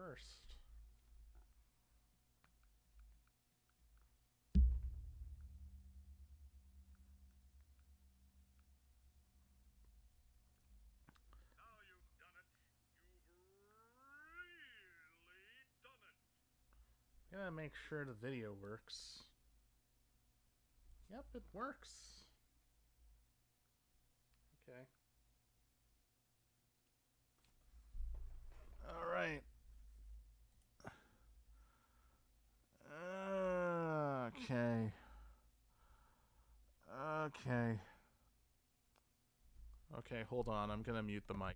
first. Now you've done it. You've really done it. Gotta make sure the video works. Yep, it works. Okay. All right. Okay. Okay. Okay, hold on. I'm gonna mute the mic.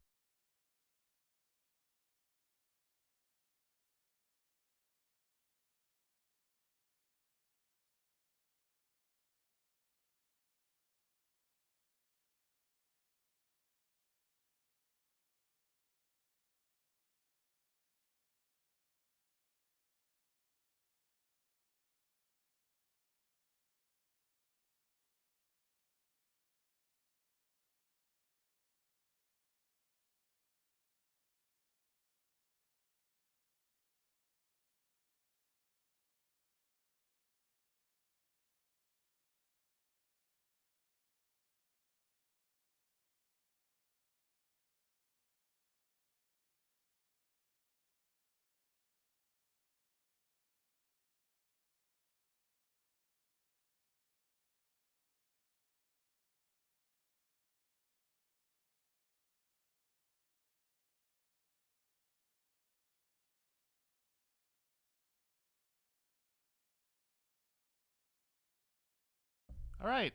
All right.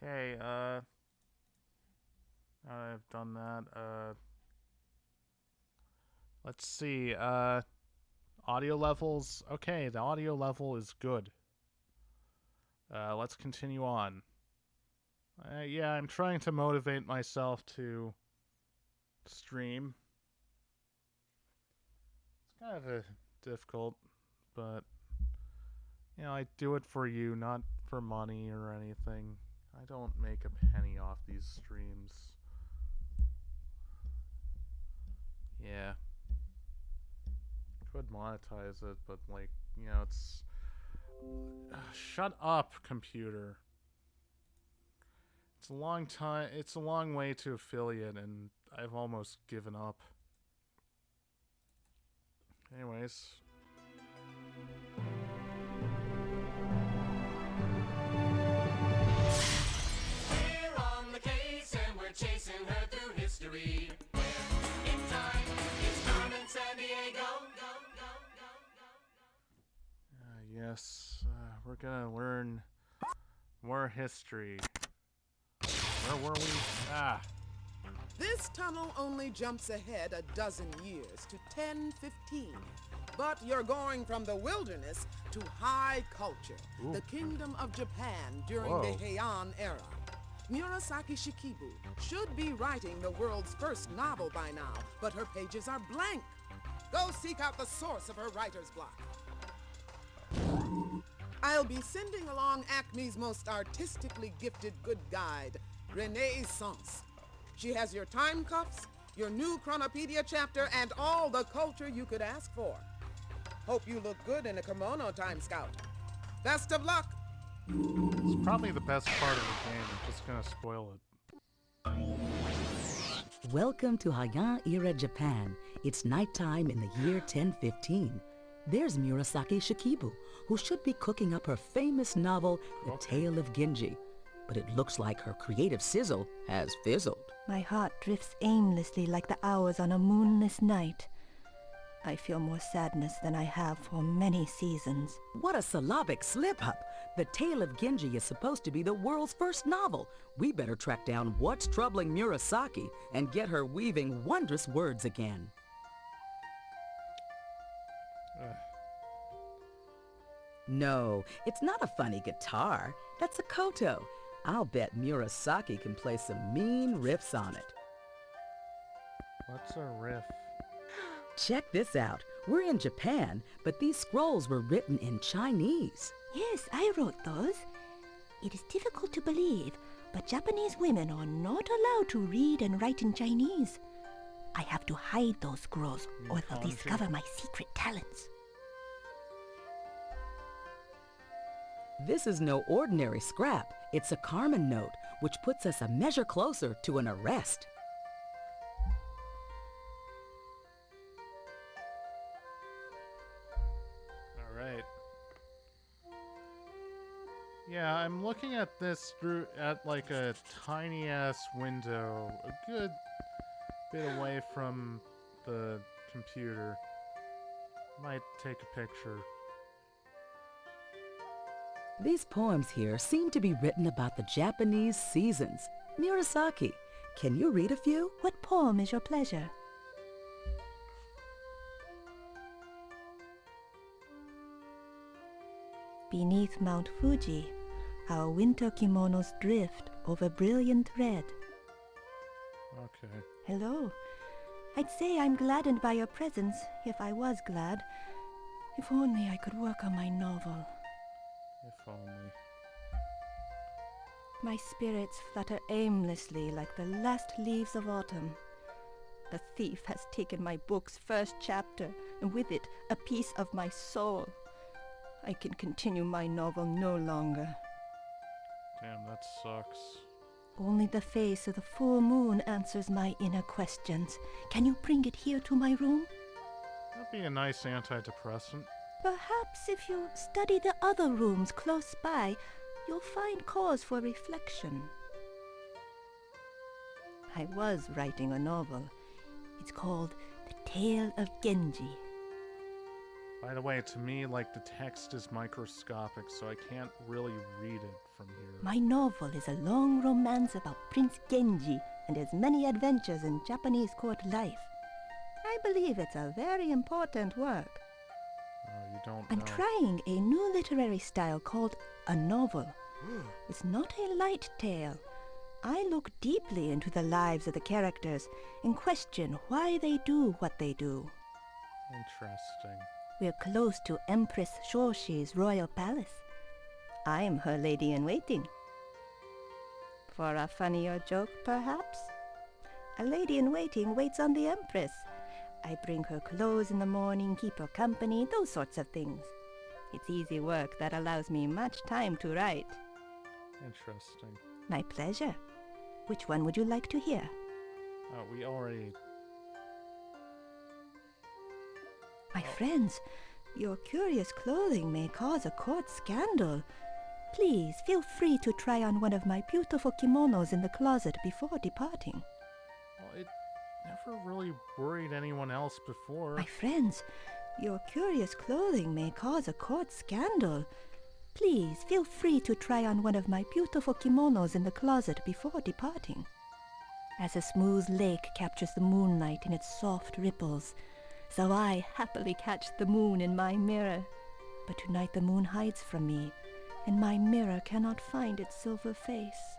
Okay, now that I've done that, let's see, audio levels. Okay, the audio level is good. Let's continue on. Yeah, I'm trying to motivate myself to stream. It's kind of difficult, but you know, I do it for you, not for money or anything. I don't make a penny off these streams. Yeah. Could monetize it, but like, you know, it's... shut up, computer. It's a long time, it's a long way to affiliate, and I've almost given up. Anyways. We're on the case and we're chasing her through history. Where in time it's Carmen Sandiego. Yes, we're gonna learn more history. Where were we? Ah. This tunnel only jumps ahead a dozen years to 1015. But you're going from the wilderness to high culture, Ooh. the kingdom of Japan during Whoa. the Heian era. Murasaki Shikibu should be writing the world's first novel by now, but her pages are blank. Go seek out the source of her writer's block. I'll be sending along Acme's most artistically gifted good guide, Renaissance. She has your time cuffs, your new Chronopedia chapter, and all the culture you could ask for. Hope you look good in a kimono, Time Scout. Best of luck! It's probably the best part of the game. I'm just gonna spoil it. Welcome to Heian era Japan. It's nighttime in the year 1015. There's Murasaki Shikibu, who should be cooking up her famous novel, The Tale of Genji. But it looks like her creative sizzle has fizzled. My heart drifts aimlessly like the hours on a moonless night. I feel more sadness than I have for many seasons. What a syllabic slip-up! The Tale of Genji is supposed to be the world's first novel. We better track down what's troubling Murasaki and get her weaving wondrous words again. No, it's not a funny guitar. That's a koto. I'll bet Murasaki can play some mean riffs on it. What's a riff? Check this out. We're in Japan, but these scrolls were written in Chinese. Yes, I wrote those. It is difficult to believe, but Japanese women are not allowed to read and write in Chinese. I have to hide those scrolls or they'll Kanji. discover my secret talents. This is no ordinary scrap. It's a Carmen note, which puts us a measure closer to an arrest. All right. Yeah, I'm looking at this through at like a tiny ass window, a good bit away from the computer. Might take a picture. These poems here seem to be written about the Japanese seasons. Murasaki, can you read a few? What poem is your pleasure? Beneath Mount Fuji, our winter kimonos drift over brilliant red. Okay. Hello. I'd say I'm gladdened by your presence, if I was glad. If only I could work on my novel. If only. My spirits flutter aimlessly like the last leaves of autumn. The thief has taken my book's first chapter, and with it, a piece of my soul. I can continue my novel no longer. Damn, that sucks. Only the face of the full moon answers my inner questions. Can you bring it here to my room? That'd be a nice antidepressant. Perhaps if you study the other rooms close by, you'll find cause for reflection. I was writing a novel. It's called The Tale of Genji. By the way, to me, like, the text is microscopic, so I can't really read it from here. My novel is a long romance about Prince Genji and his many adventures in Japanese court life. I believe it's a very important work. Oh, you don't I'm know. trying a new literary style called a novel. It's not a light tale. I look deeply into the lives of the characters and question why they do what they do. Interesting. We're close to Empress Shoshi's royal palace. I'm her lady-in-waiting. For a funnier joke, perhaps? A lady-in-waiting waits on the Empress. I bring her clothes in the morning, keep her company, those sorts of things. It's easy work that allows me much time to write. Interesting. My pleasure. Which one would you like to hear? Oh, we already... My friends, your curious clothing may cause a court scandal. Please feel free to try on one of my beautiful kimonos in the closet before departing. Well, it never really worried anyone else before. My friends, your curious clothing may cause a court scandal. Please feel free to try on one of my beautiful kimonos in the closet before departing. As a smooth lake captures the moonlight in its soft ripples, so I happily catch the moon in my mirror. But tonight the moon hides from me, and my mirror cannot find its silver face.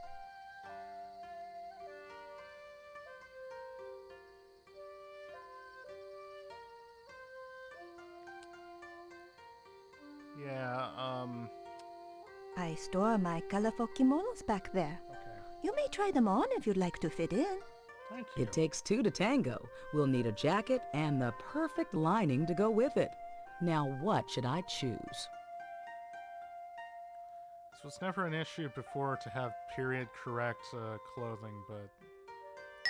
Yeah, I store my colorful kimonos back there. okay. You may try them on if you'd like to fit in. Thank you. It takes two to tango. We'll need a jacket and the perfect lining to go with it. Now what should I choose? This was never an issue before to have period-correct clothing, but...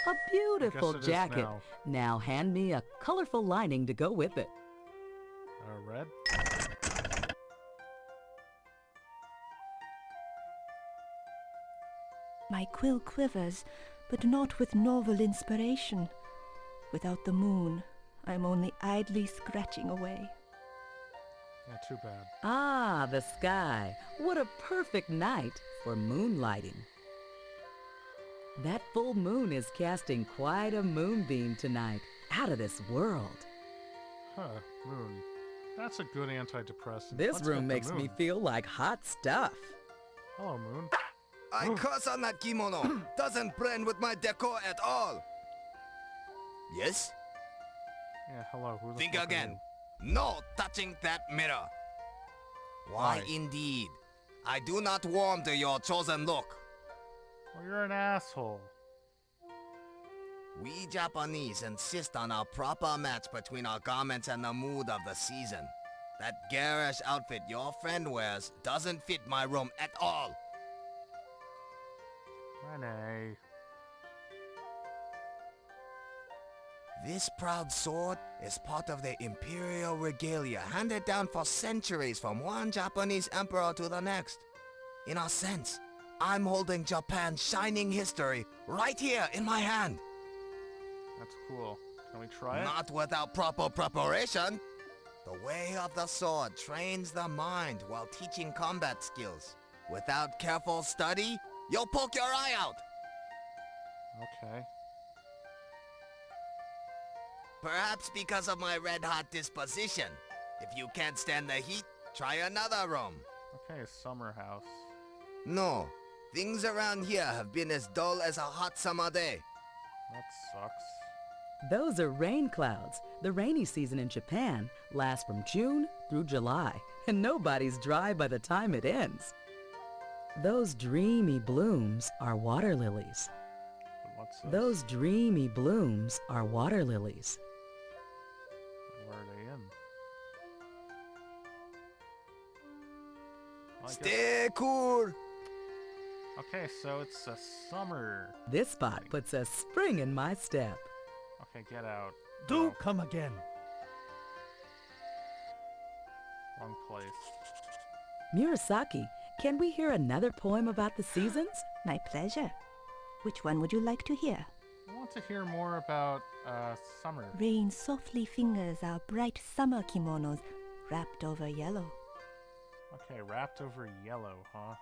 A beautiful it is jacket. now. Now hand me a colorful lining to go with it. Red? My quill quivers, but not with novel inspiration. Without the moon, I'm only idly scratching away. Yeah, too bad. Ah, the sky. What a perfect night for moonlighting. That full moon is casting quite a moonbeam tonight. Out of this world. Huh, moon. That's a good antidepressant. This Let's room get the makes me moon. feel like hot stuff. Hello, moon. I curse on that kimono. Doesn't blend with my decor at all. Yes? Yeah, hello. Who the Think fuck are again. you? No touching that mirror. Why Why? indeed? I do not warm to your chosen look. Well, you're an asshole. We Japanese insist on a proper match between our garments and the mood of the season. That garish outfit your friend wears doesn't fit my room at all. Renee. This proud sword is part of the imperial regalia handed down for centuries from one Japanese emperor to the next. In a sense, I'm holding Japan's shining history right here in my hand. That's cool. Can we try it? Not without proper preparation. The way of the sword trains the mind while teaching combat skills. Without careful study, you'll poke your eye out. Okay. Perhaps because of my red-hot disposition. If you can't stand the heat, try another room. Okay, summer house. No, things around here have been as dull as a hot summer day. That sucks. Those are rain clouds. The rainy season in Japan lasts from June through July, and nobody's dry by the time it ends. Those dreamy blooms are water lilies. What's this? Those dreamy blooms are water lilies. Where are they in? Well, I guess- Stay cool. Okay, so it's a summer. This spot puts a spring in my step. Okay, get out. Do No, come again. wrong place. Murasaki, can we hear another poem about the seasons? My pleasure. Which one would you like to hear? I want to hear more about summer. Rain softly fingers our bright summer kimonos wrapped over yellow. Okay, wrapped over yellow, huh?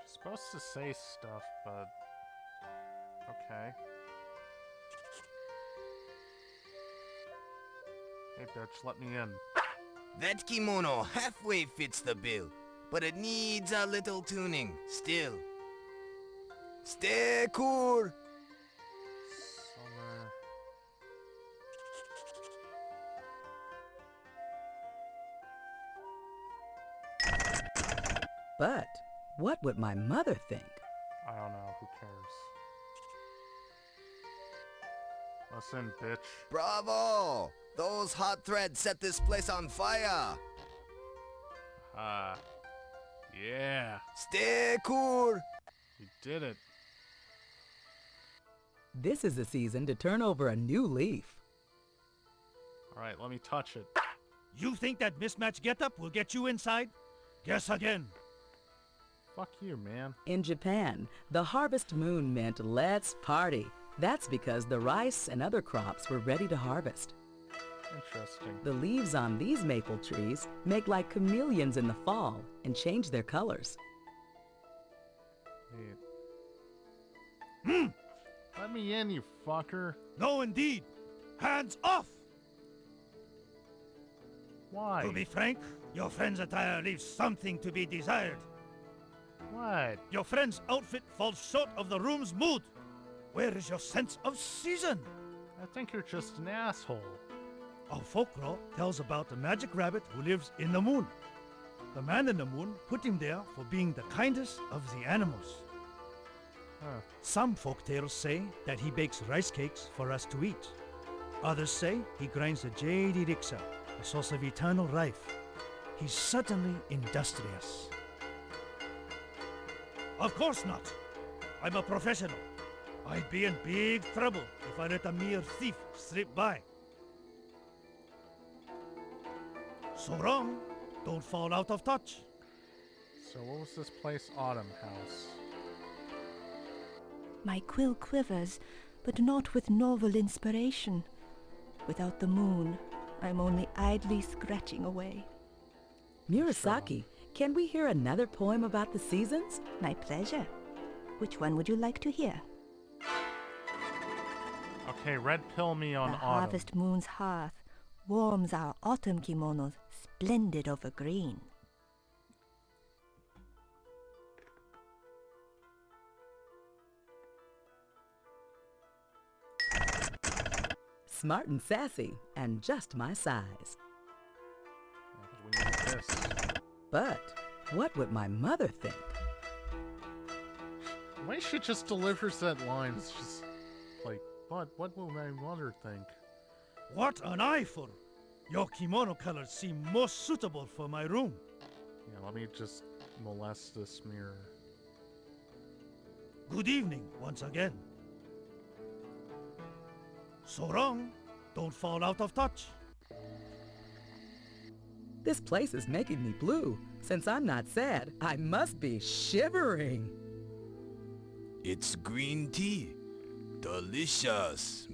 She's supposed to say stuff, but okay. Hey, bitch, let me in. That kimono halfway fits the bill, but it needs a little tuning still. Stay cool. Summer. But what would my mother think? I don't know, who cares? Listen, bitch. Bravo! Those hot threads set this place on fire. Ah. Yeah, Stay cool. you did it. This is the season to turn over a new leaf. Alright, let me touch it. You think that mismatched getup will get you inside? Guess again. Fuck you, man. In Japan, the harvest moon meant let's party. That's because the rice and other crops were ready to harvest. Interesting. The leaves on these maple trees make like chameleons in the fall and change their colors. Neat. Let me in, you fucker. No, indeed. Hands off! Why? To be frank, your friend's attire leaves something to be desired. What? Your friend's outfit falls short of the room's mood. Where is your sense of season? I think you're just an asshole. Our folklore tells about the magic rabbit who lives in the moon. The man in the moon put him there for being the kindest of the animals. Huh. Some folk tales say that he bakes rice cakes for us to eat. Others say he grinds the jade elixir, a source of eternal life. He's certainly industrious. Of course not. I'm a professional. I'd be in big trouble if I let a mere thief slip by. So wrong. Don't fall out of touch. So what was this place? Autumn House. My quill quivers, but not with novel inspiration. Without the moon, I'm only idly scratching away. Murasaki, can we hear another poem about the seasons? My pleasure. Which one would you like to hear? Okay, red pill me on The autumn. harvest moon's hearth warms our autumn kimonos splendid over green. Smart and sassy, and just my size. This. But what would my mother think? Why she just delivers that line? It's just like, what will my mother think? What an eyeful! Your kimono colors seem most suitable for my room. Yeah, let me just molest this mirror. Good evening, once again. So long. Don't fall out of touch. This place is making me blue. Since I'm not sad, I must be shivering. It's green tea. Delicious.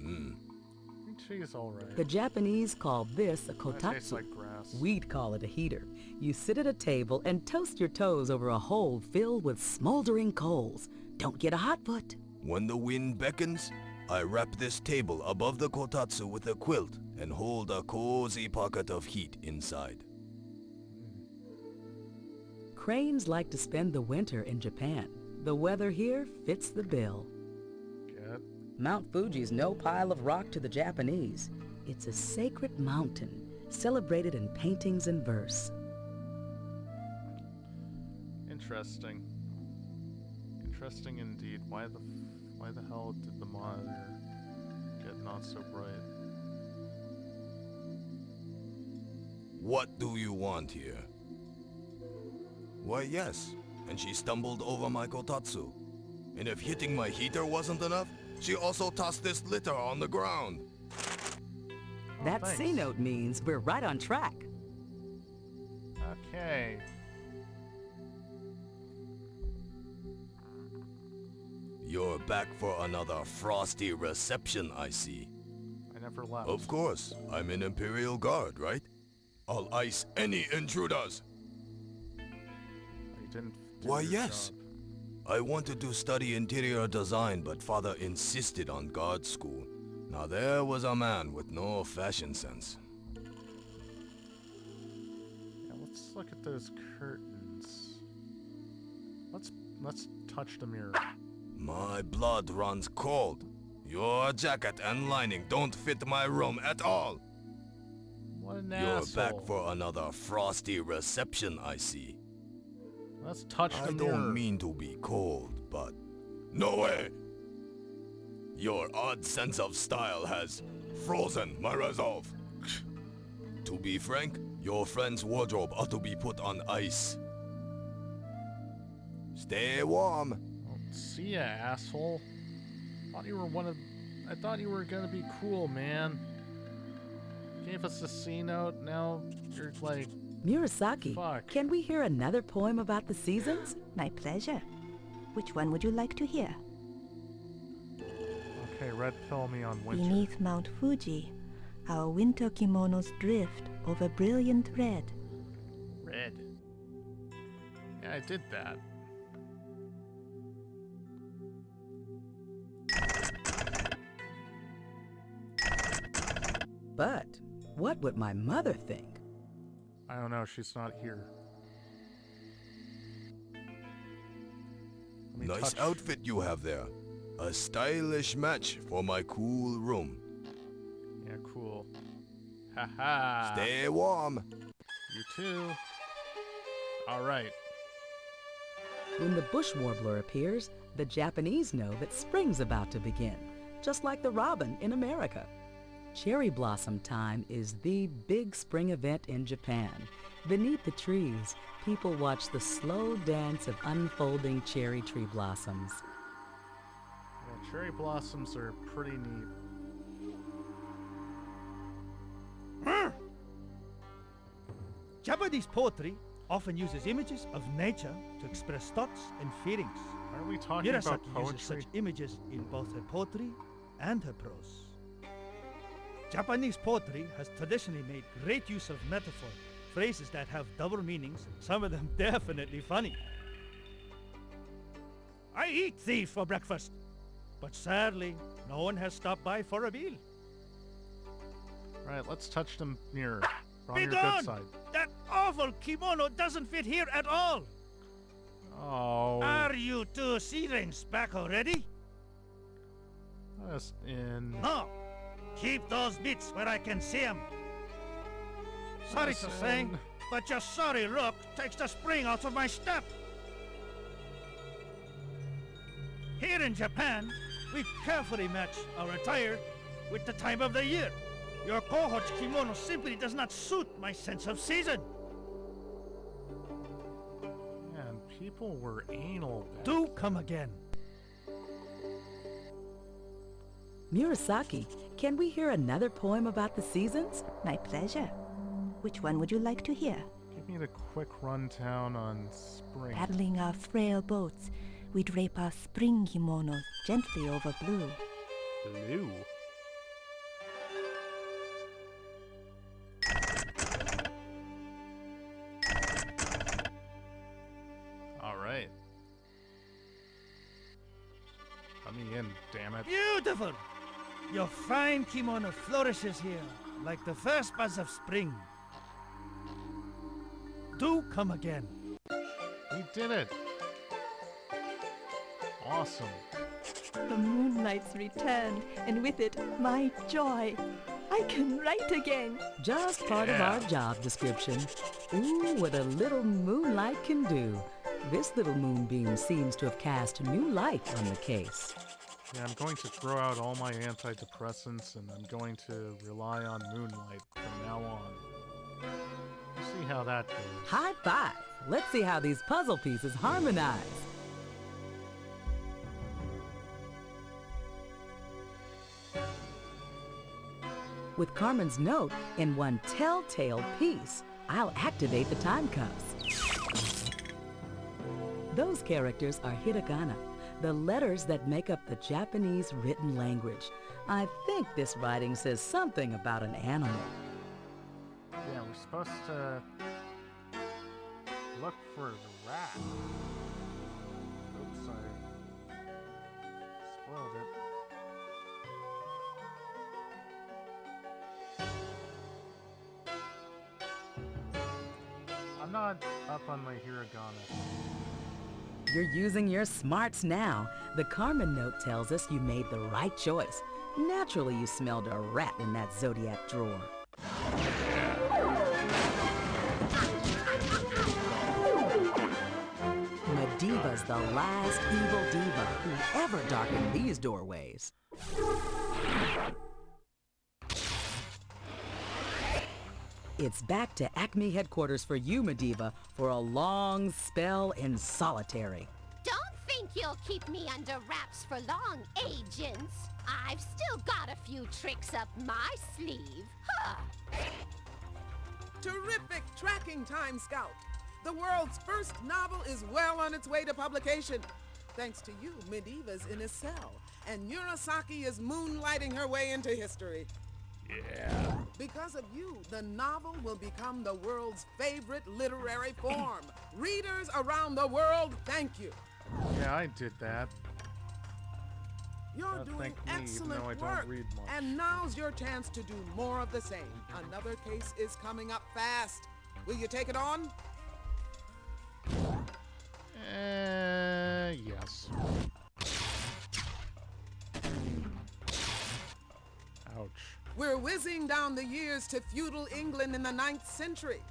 She's alright. The Japanese call this a That tastes kotatsu. like grass. We'd call it a heater. You sit at a table and toast your toes over a hole filled with smoldering coals. Don't get a hot foot. When the wind beckons, I wrap this table above the kotatsu with a quilt and hold a cozy pocket of heat inside. Cranes like to spend the winter in Japan. The weather here fits the bill. Get. Mount Fuji's no pile of rock to the Japanese. It's a sacred mountain, celebrated in paintings and verse. Interesting. Interesting indeed. Why the hell did the monitor get not so bright? What do you want here? Why, yes. And she stumbled over my kotatsu. And if hitting my heater wasn't enough, she also tossed this litter on the ground. That thanks. C note means we're right on track. Okay. You're back for another frosty reception, I see. I never left. Of course, I'm an Imperial Guard, right? I'll ice any intruders. You didn't do Why, your yes. job. I wanted to study interior design, but father insisted on guard school. Now there was a man with no fashion sense. Yeah, let's look at those curtains. Let's touch the mirror. My blood runs cold. Your jacket and lining don't fit my room at all. What an You're asshole. back for another frosty reception, I see. Let's touch the I mirror. don't mean to be cold, but... No way! Your odd sense of style has frozen my resolve. To be frank, your friend's wardrobe ought to be put on ice. Stay warm. Well, see ya, asshole. I thought you were gonna be cool, man. Gave us a C note, now you're like, Murasaki, Fuck. can we hear another poem about the seasons? My pleasure. Which one would you like to hear? okay, red pill me on winter. Beneath Mount Fuji, our winter kimonos drift over brilliant red. Red. Yeah, I did that. But what would my mother think? I don't know, she's not here. Let me Nice touch- outfit you have there. A stylish match for my cool room. Yeah, cool. Haha. Stay warm. You too. Alright. When the bush warbler appears, the Japanese know that spring's about to begin, just like the robin in America. Cherry blossom time is the big spring event in Japan. Beneath the trees, people watch the slow dance of unfolding cherry tree blossoms. Yeah, cherry blossoms are pretty neat. Japanese poetry often uses images of nature to express thoughts and feelings. Aren't we talking about Murasaki uses poetry? such images in both her poetry and her prose. Japanese poetry has traditionally made great use of metaphor, phrases that have double meanings, some of them definitely funny. I eat thieves for breakfast, but sadly, no one has stopped by for a meal. Right, let's touch the mirror. We're on Be your done! good side. That awful kimono doesn't fit here at all! Oh. Are you two sea rings back already? Just in. No! Keep those bits where I can see them. Sorry to say, Listen. but your sorry rook takes the spring out of my step. Here in Japan, we carefully match our attire with the time of the year. Your cohort's kimono simply does not suit my sense of season. Man, people were anal back Do come again. Murasaki, can we hear another poem about the seasons? My pleasure. Which one would you like to hear? Give me the quick rundown on spring. Paddling our frail boats, we drape our spring kimonos gently over blue. Blue. Alright. Let me in, damn it. Beautiful! Your fine kimono flourishes here like the first buzz of spring. Do come again. We did it! Awesome. The moonlight's returned, and with it, my joy. I can write again. Just part of our job description. Ooh, what a little moonlight can do. This little moonbeam seems to have cast new light on the case. Yeah, I'm going to throw out all my antidepressants and I'm going to rely on moonlight from now on. We'll see how that goes. High five! Let's see how these puzzle pieces harmonize. With Carmen's note in one telltale piece, I'll activate the time cuffs. Those characters are hiragana, the letters that make up the Japanese written language. I think this writing says something about an animal. Yeah, we're supposed to look for the rat. Oops, I spoiled it. I'm not up on my hiragana. You're using your smarts now. The Carmen note tells us you made the right choice. Naturally, you smelled a rat in that zodiac drawer. Mediva's the last evil diva who ever darkened these doorways. It's back to Acme headquarters for you, Mediva, for a long spell in solitary. Don't think you'll keep me under wraps for long, agents. I've still got a few tricks up my sleeve. Huh. Terrific tracking, Time Scout. The world's first novel is well on its way to publication. Thanks to you, Mediva's in a cell, and Murasaki is moonlighting her way into history. Yeah. Because of you, the novel will become the world's favorite literary form. Readers around the world, thank you. Yeah, I did that. You're doing thank me, even excellent though I don't work. read much. And now's your chance to do more of the same. Another case is coming up fast. Will you take it on? Yes. Ouch. We're whizzing down the years to feudal England in the 9th century.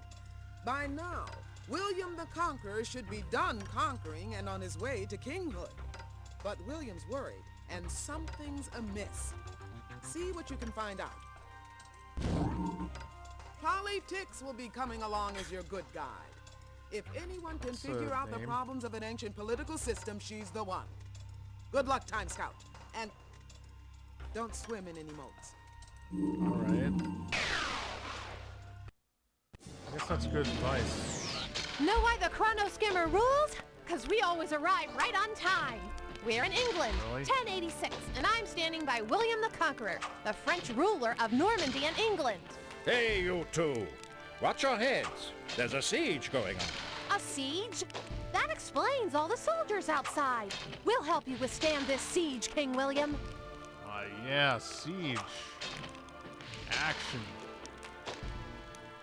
By now, William the Conqueror should be done conquering and on his way to kinghood. But William's worried, and something's amiss. See what you can find out. Politics will be coming along as your good guide. If anyone can What's figure her out the name? problems of an ancient political system, she's the one. Good luck, Time Scout. And don't swim in any moats. Alright. I guess that's good advice. Know why the Chrono Skimmer rules? Because we always arrive right on time. We're in England, Really? 1086, and I'm standing by William the Conqueror, the French ruler of Normandy and England. Hey, you two! Watch your heads. There's a siege going on. A siege? That explains all the soldiers outside. We'll help you withstand this siege, King William. Yeah, siege. Action.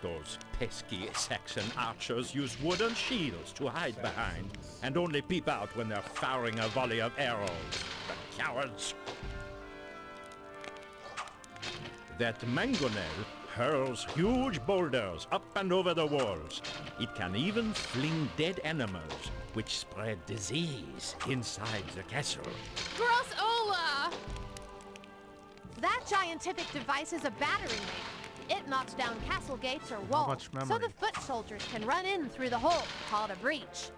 Those pesky Saxon archers use wooden shields to hide behind, and only peep out when they're firing a volley of arrows. The cowards! That mangonel hurls huge boulders up and over the walls. It can even fling dead animals, which spread disease inside the castle. Grossola! That giantific device is a battery ring. It knocks down castle gates or walls, much so memory? the foot soldiers can run in through the hole, called a breach.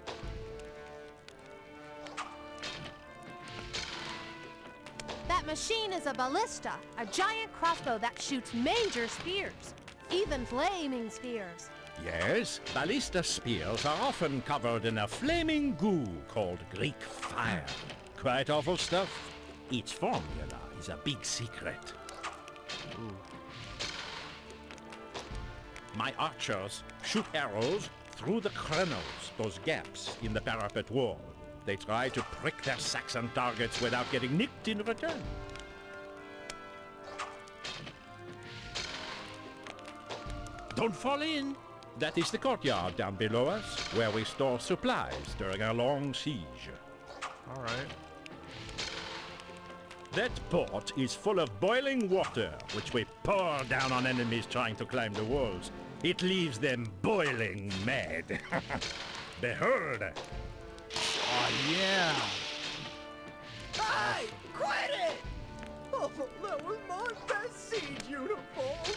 That machine is a ballista, a giant crossbow that shoots major spears, even flaming spears. Yes, ballista spears are often covered in a flaming goo called Greek fire. Quite awful stuff. Its formula is a big secret. My archers shoot arrows through the crenels, those gaps in the parapet wall. They try to prick their Saxon targets without getting nicked in return. Don't fall in. That is the courtyard down below us, where we store supplies during a long siege. All right. That pot is full of boiling water, which we pour down on enemies trying to climb the walls. It leaves them boiling mad. Behold! Oh, yeah. Hey! Quit it! Oh, that was my best siege uniform!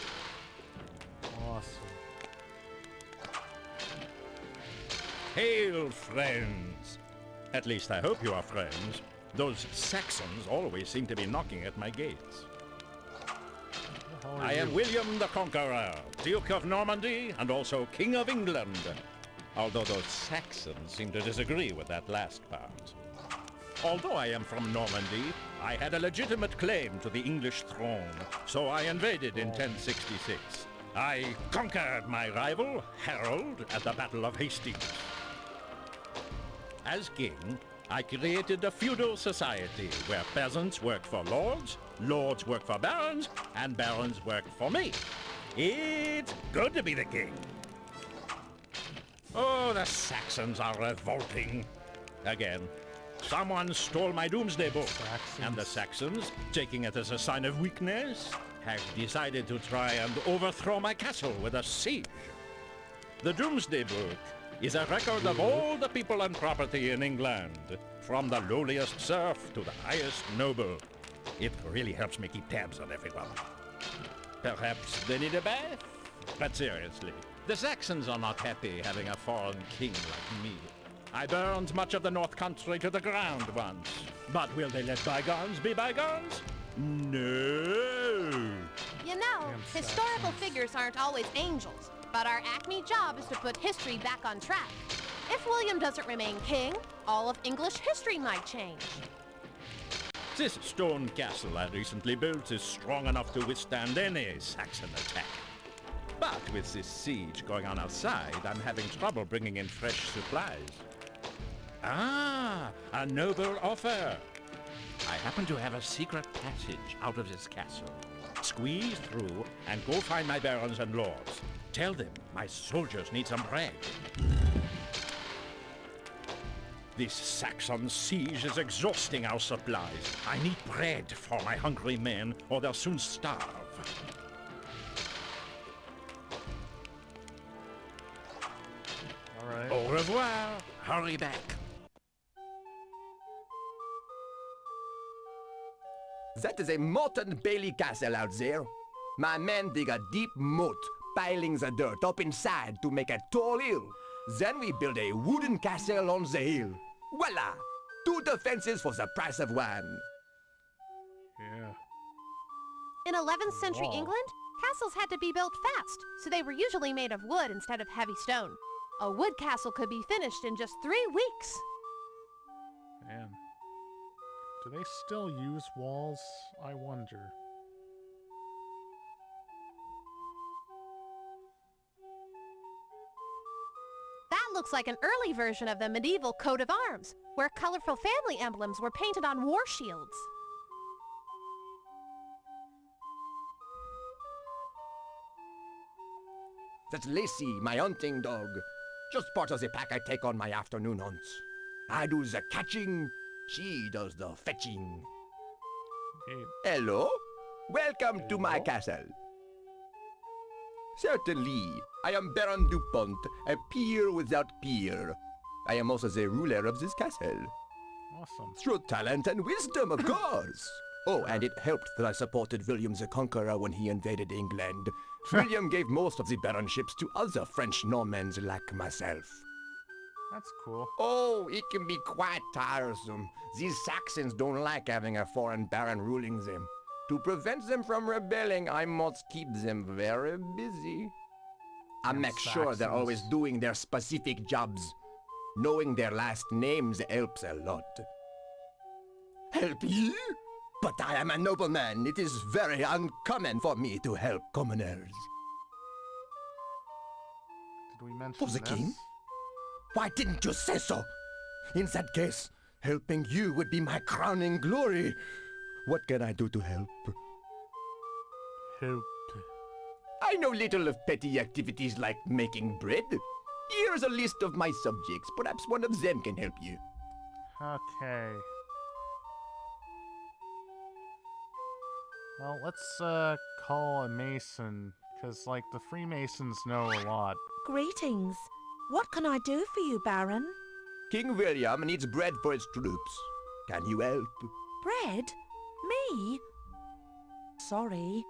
Awesome. Hail, friends! At least I hope you are friends. Those Saxons always seem to be knocking at my gates. I am William the Conqueror, Duke of Normandy, and also King of England. Although those Saxons seem to disagree with that last part. Although I am from Normandy, I had a legitimate claim to the English throne, so I invaded in 1066. I conquered my rival, Harold, at the Battle of Hastings. As king, I created a feudal society where peasants work for lords, lords work for barons, and barons work for me. It's good to be the king. Oh, the Saxons are revolting. Again, someone stole my doomsday book, and the Saxons, taking it as a sign of weakness, have decided to try and overthrow my castle with a siege. The doomsday book is a record of all the people and property in England, from the lowliest serf to the highest noble. It really helps me keep tabs on everyone. Perhaps they need a bath? But seriously, the Saxons are not happy having a foreign king like me. I burned much of the North Country to the ground once. But will they let bygones be bygones? No! You know, historical figures aren't always angels, but our Acme job is to put history back on track. If William doesn't remain king, all of English history might change. This stone castle I recently built is strong enough to withstand any Saxon attack. But with this siege going on outside, I'm having trouble bringing in fresh supplies. Ah, a noble offer. I happen to have a secret passage out of this castle. Squeeze through and go find my barons and lords. Tell them my soldiers need some bread. This Saxon siege is exhausting our supplies. I need bread for my hungry men, or they'll soon starve. All right. Au revoir. Hurry back. That is a moat and Bailey castle out there. My men dig a deep moat, piling the dirt up inside to make a tall hill. Then we build a wooden castle on the hill. Voila! 2 defenses for the price of 1. Yeah. In 11th century Wow. England, castles had to be built fast, so they were usually made of wood instead of heavy stone. A wood castle could be finished in just 3 weeks. Man. Do they still use walls? I wonder. That looks like an early version of the medieval coat of arms, where colorful family emblems were painted on war shields. That's Lacey, my hunting dog. Just part of the pack I take on my afternoon hunts. I do the catching, she does the fetching. Hey, Hello? Welcome to my Hello? castle. Certainly. I am Baron DuPont, a peer without peer. I am also the ruler of this castle. Awesome. Through talent and wisdom, of course. Oh, and it helped that I supported William the Conqueror when he invaded England. William gave most of the baronships to other French Normans like myself. That's cool. Oh, it can be quite tiresome. These Saxons don't like having a foreign baron ruling them. To prevent them from rebelling, I must keep them very busy. I make sure they're always doing their specific jobs. Knowing their last names helps a lot. Help you? But I am a nobleman. It is very uncommon for me to help commoners. Did we mention For the this? king? Why didn't you say so? In that case, helping you would be my crowning glory. What can I do to help? Help. I know little of petty activities like making bread. Here's a list of my subjects. Perhaps one of them can help you. Okay. Well, let's call a mason, because, like, the Freemasons know a lot. Greetings. What can I do for you, Baron? King William needs bread for his troops. Can you help? Bread? Me? Sorry.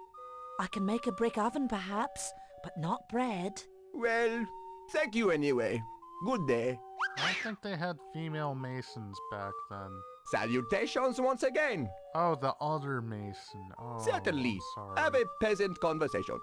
I can make a brick oven, perhaps, but not bread. Well, thank you anyway. Good day. I don't think they had female masons back then. Salutations once again. Oh, the other mason. Oh, Certainly. I'm sorry. Have a pleasant conversation.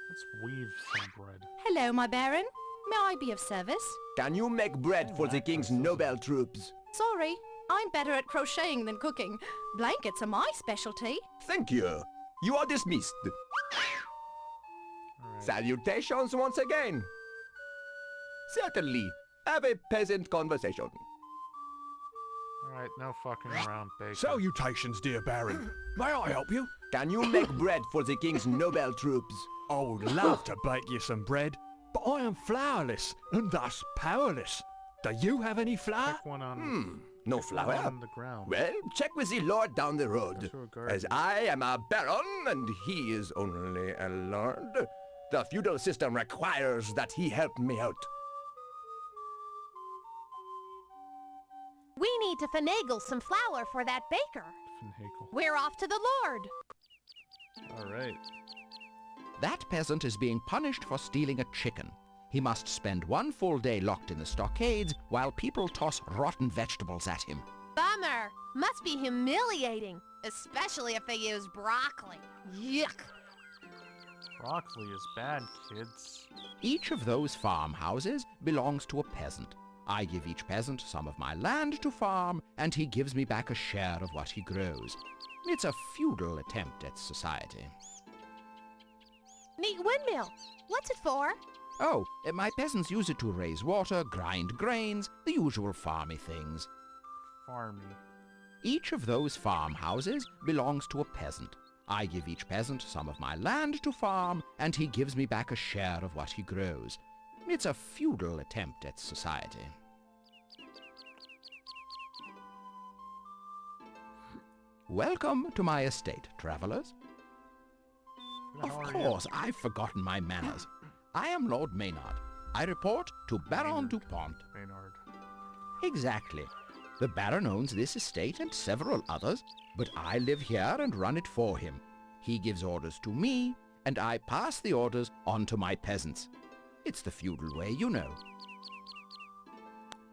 Let's weave some bread. Hello, my Baron. May I be of service? Can you make bread for the king's noble troops? Sorry, I'm better at crocheting than cooking. Blankets are my specialty. Thank you. You are dismissed. Alright. Salutations once again. Certainly. Have a pleasant conversation. Alright, no fucking around, bacon. Salutations, dear Baron. May I help you? Can you make bread for the king's noble troops? I would love to bake you some bread, but I am flourless and thus powerless. Do you have any flour? Pick one on, No pick one flour. on the ground. Well, check with the lord down the road. Go to a garden. As I am a baron and he is only a lord, the feudal system requires that he help me out. We need to finagle some flour for that baker. Finhagel. We're off to the Lord. Alright. That peasant is being punished for stealing a chicken. He must spend one full day locked in the stockades while people toss rotten vegetables at him. Bummer. Must be humiliating, especially if they use broccoli. Yuck. Broccoli is bad, kids. Each of those farmhouses belongs to a peasant. I give each peasant some of my land to farm, and he gives me back a share of what he grows. It's a feudal attempt at society. Neat windmill. What's it for? Oh, my peasants use it to raise water, grind grains, the usual farmy things. Farmy. Each of those farmhouses belongs to a peasant. I give each peasant some of my land to farm, and he gives me back a share of what he grows. It's a feudal attempt at society. Welcome to my estate, travelers. Of course, I've forgotten my manners. I am Lord Maynard. I report to Baron DuPont. Maynard. Exactly. The Baron owns this estate and several others, but I live here and run it for him. He gives orders to me, and I pass the orders on to my peasants. It's the feudal way, you know.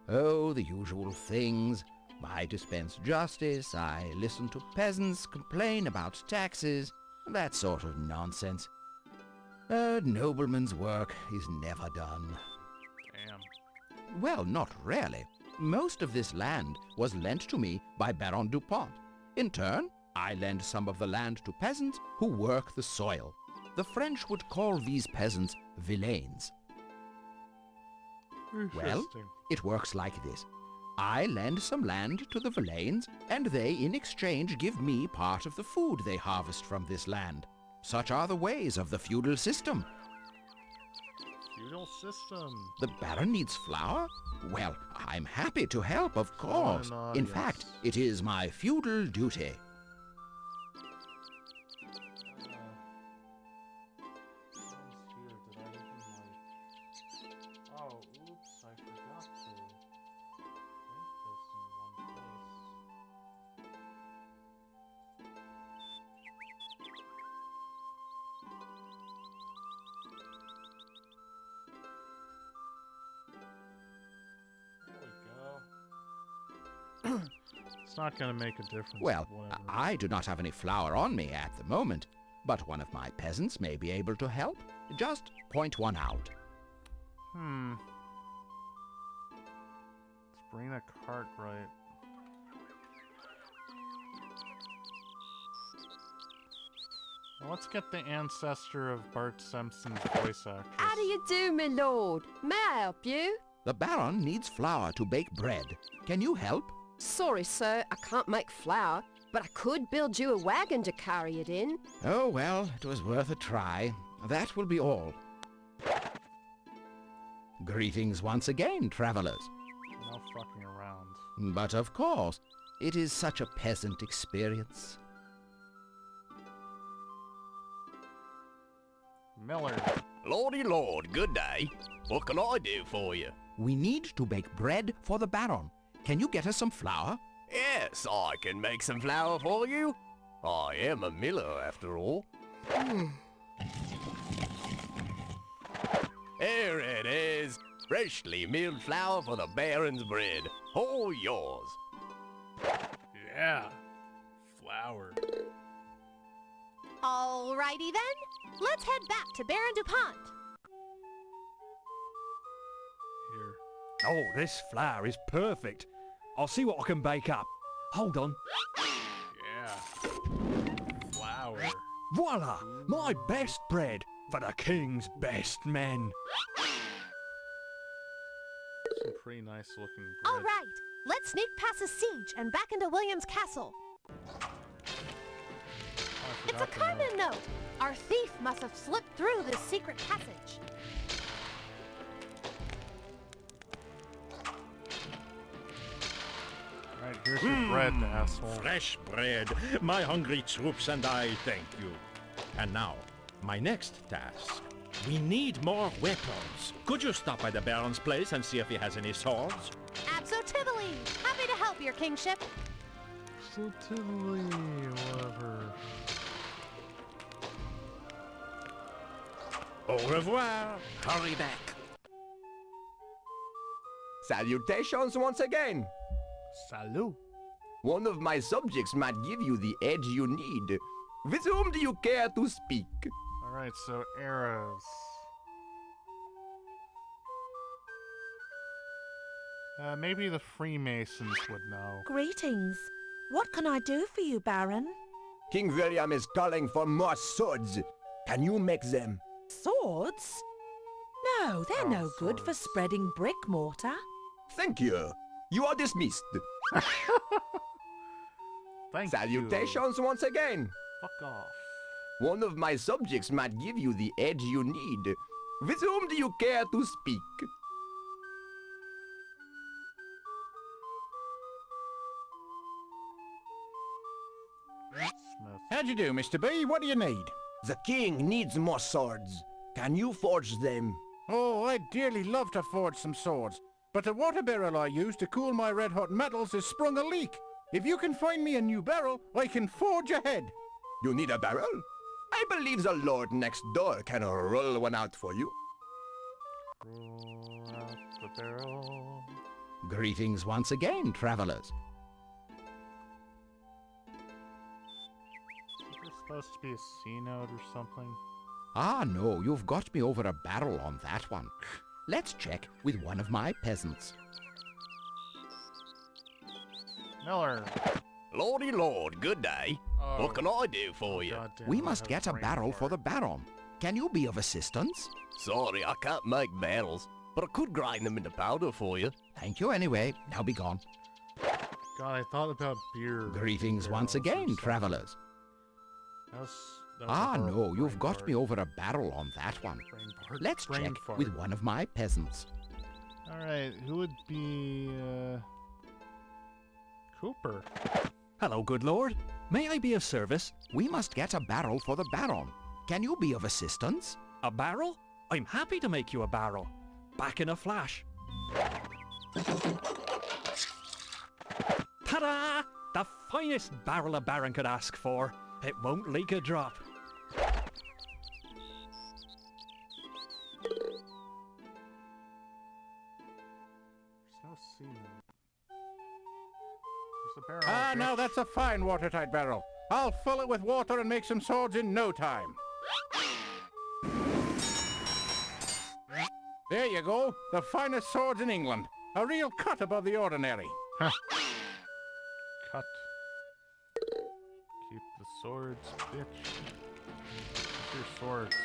Oh, the usual things. I dispense justice, I listen to peasants complain about taxes, that sort of nonsense. A nobleman's work is never done. Damn. Well, not really. Most of this land was lent to me by Baron DuPont. In turn, I lend some of the land to peasants who work the soil. The French would call these peasants villeins. Well, it works like this. I lend some land to the villeins, and they in exchange give me part of the food they harvest from this land. Such are the ways of the feudal system. Feudal system. The Baron needs flour? Well, I'm happy to help, of course. In fact, it is my feudal duty. Oh, oops, I forgot to link this in one place. There we go. It's not gonna make a difference. Well, whatever. I do not have any flour on me at the moment, but one of my peasants may be able to help. Just point one out. Let's bring the cart right. Well, let's get the ancestor of Bart Simpson's voice actress. How do you do, my lord? May I help you? The Baron needs flour to bake bread. Can you help? Sorry, sir, I can't make flour, but I could build you a wagon to carry it in. Oh, well, it was worth a try. That will be all. Greetings once again, travelers. No fucking around. But of course, it is such a pleasant experience. Miller. Lordy lord, good day. What can I do for you? We need to bake bread for the Baron. Can you get us some flour? Yes, I can make some flour for you. I am a miller, after all. Here it is. Freshly milled flour for the Baron's bread. All yours. Yeah. Flour. Alrighty then. Let's head back to Baron DuPont. Here. Oh, this flour is perfect. I'll see what I can bake up. Hold on. Yeah. Flour. Voila! My best bread for the king's best men. Some pretty nice looking bread. Alright, let's sneak past the siege and back into William's castle. It's a Carmen note. Our thief must have slipped through this secret passage. Alright, here's your bread, asshole. Fresh bread. My hungry troops and I thank you. And now, my next task. We need more weapons. Could you stop by the Baron's place and see if he has any swords? Absolutely. Happy to help, your kingship. Absolutely, whatever. Au revoir. Hurry back. Salutations once again. Salut. One of my subjects might give you the edge you need. With whom do you care to speak? Alright, so arrows. Maybe the Freemasons would know. Greetings. What can I do for you, Baron? King William is calling for more swords. Can you make them? Swords? No, they're no good for spreading brick mortar. Thank you. You are dismissed. Thank Salutations once again. Fuck off. One of my subjects might give you the edge you need. With whom do you care to speak? Smith. How'd you do, Mr. B? What do you need? The king needs more swords. Can you forge them? Oh, I'd dearly love to forge some swords, but the water barrel I use to cool my red-hot metals has sprung a leak. If you can find me a new barrel, I can forge ahead. You need a barrel? I believe the lord next door can roll one out for you. Roll out the barrel. Greetings once again, travelers. Is there supposed to be a C note or something? Ah, no, you've got me over a barrel on that one. Let's check with one of my peasants. Miller. Lordy lord, good day. Oh, what can I do for you? We must get a barrel for the Baron. Can you be of assistance? Sorry, I can't make barrels, but I could grind them into powder for you. Thank you anyway. Now be gone. God, I thought about beer. Greetings once again, travelers. How's Ah, no, you've got me over a barrel on that one. Let's check with one of my peasants. Alright, who would be, Cooper? Hello, good lord. May I be of service? We must get a barrel for the Baron. Can you be of assistance? A barrel? I'm happy to make you a barrel. Back in a flash. Ta-da! The finest barrel a baron could ask for. It won't leak a drop. There's no sea note. There's a barrel. Ah, now that's a fine watertight barrel. I'll fill it with water and make some swords in no time. There you go. The finest swords in England. A real cut above the ordinary. Huh. Cut. Keep the swords, bitch. Keep your swords.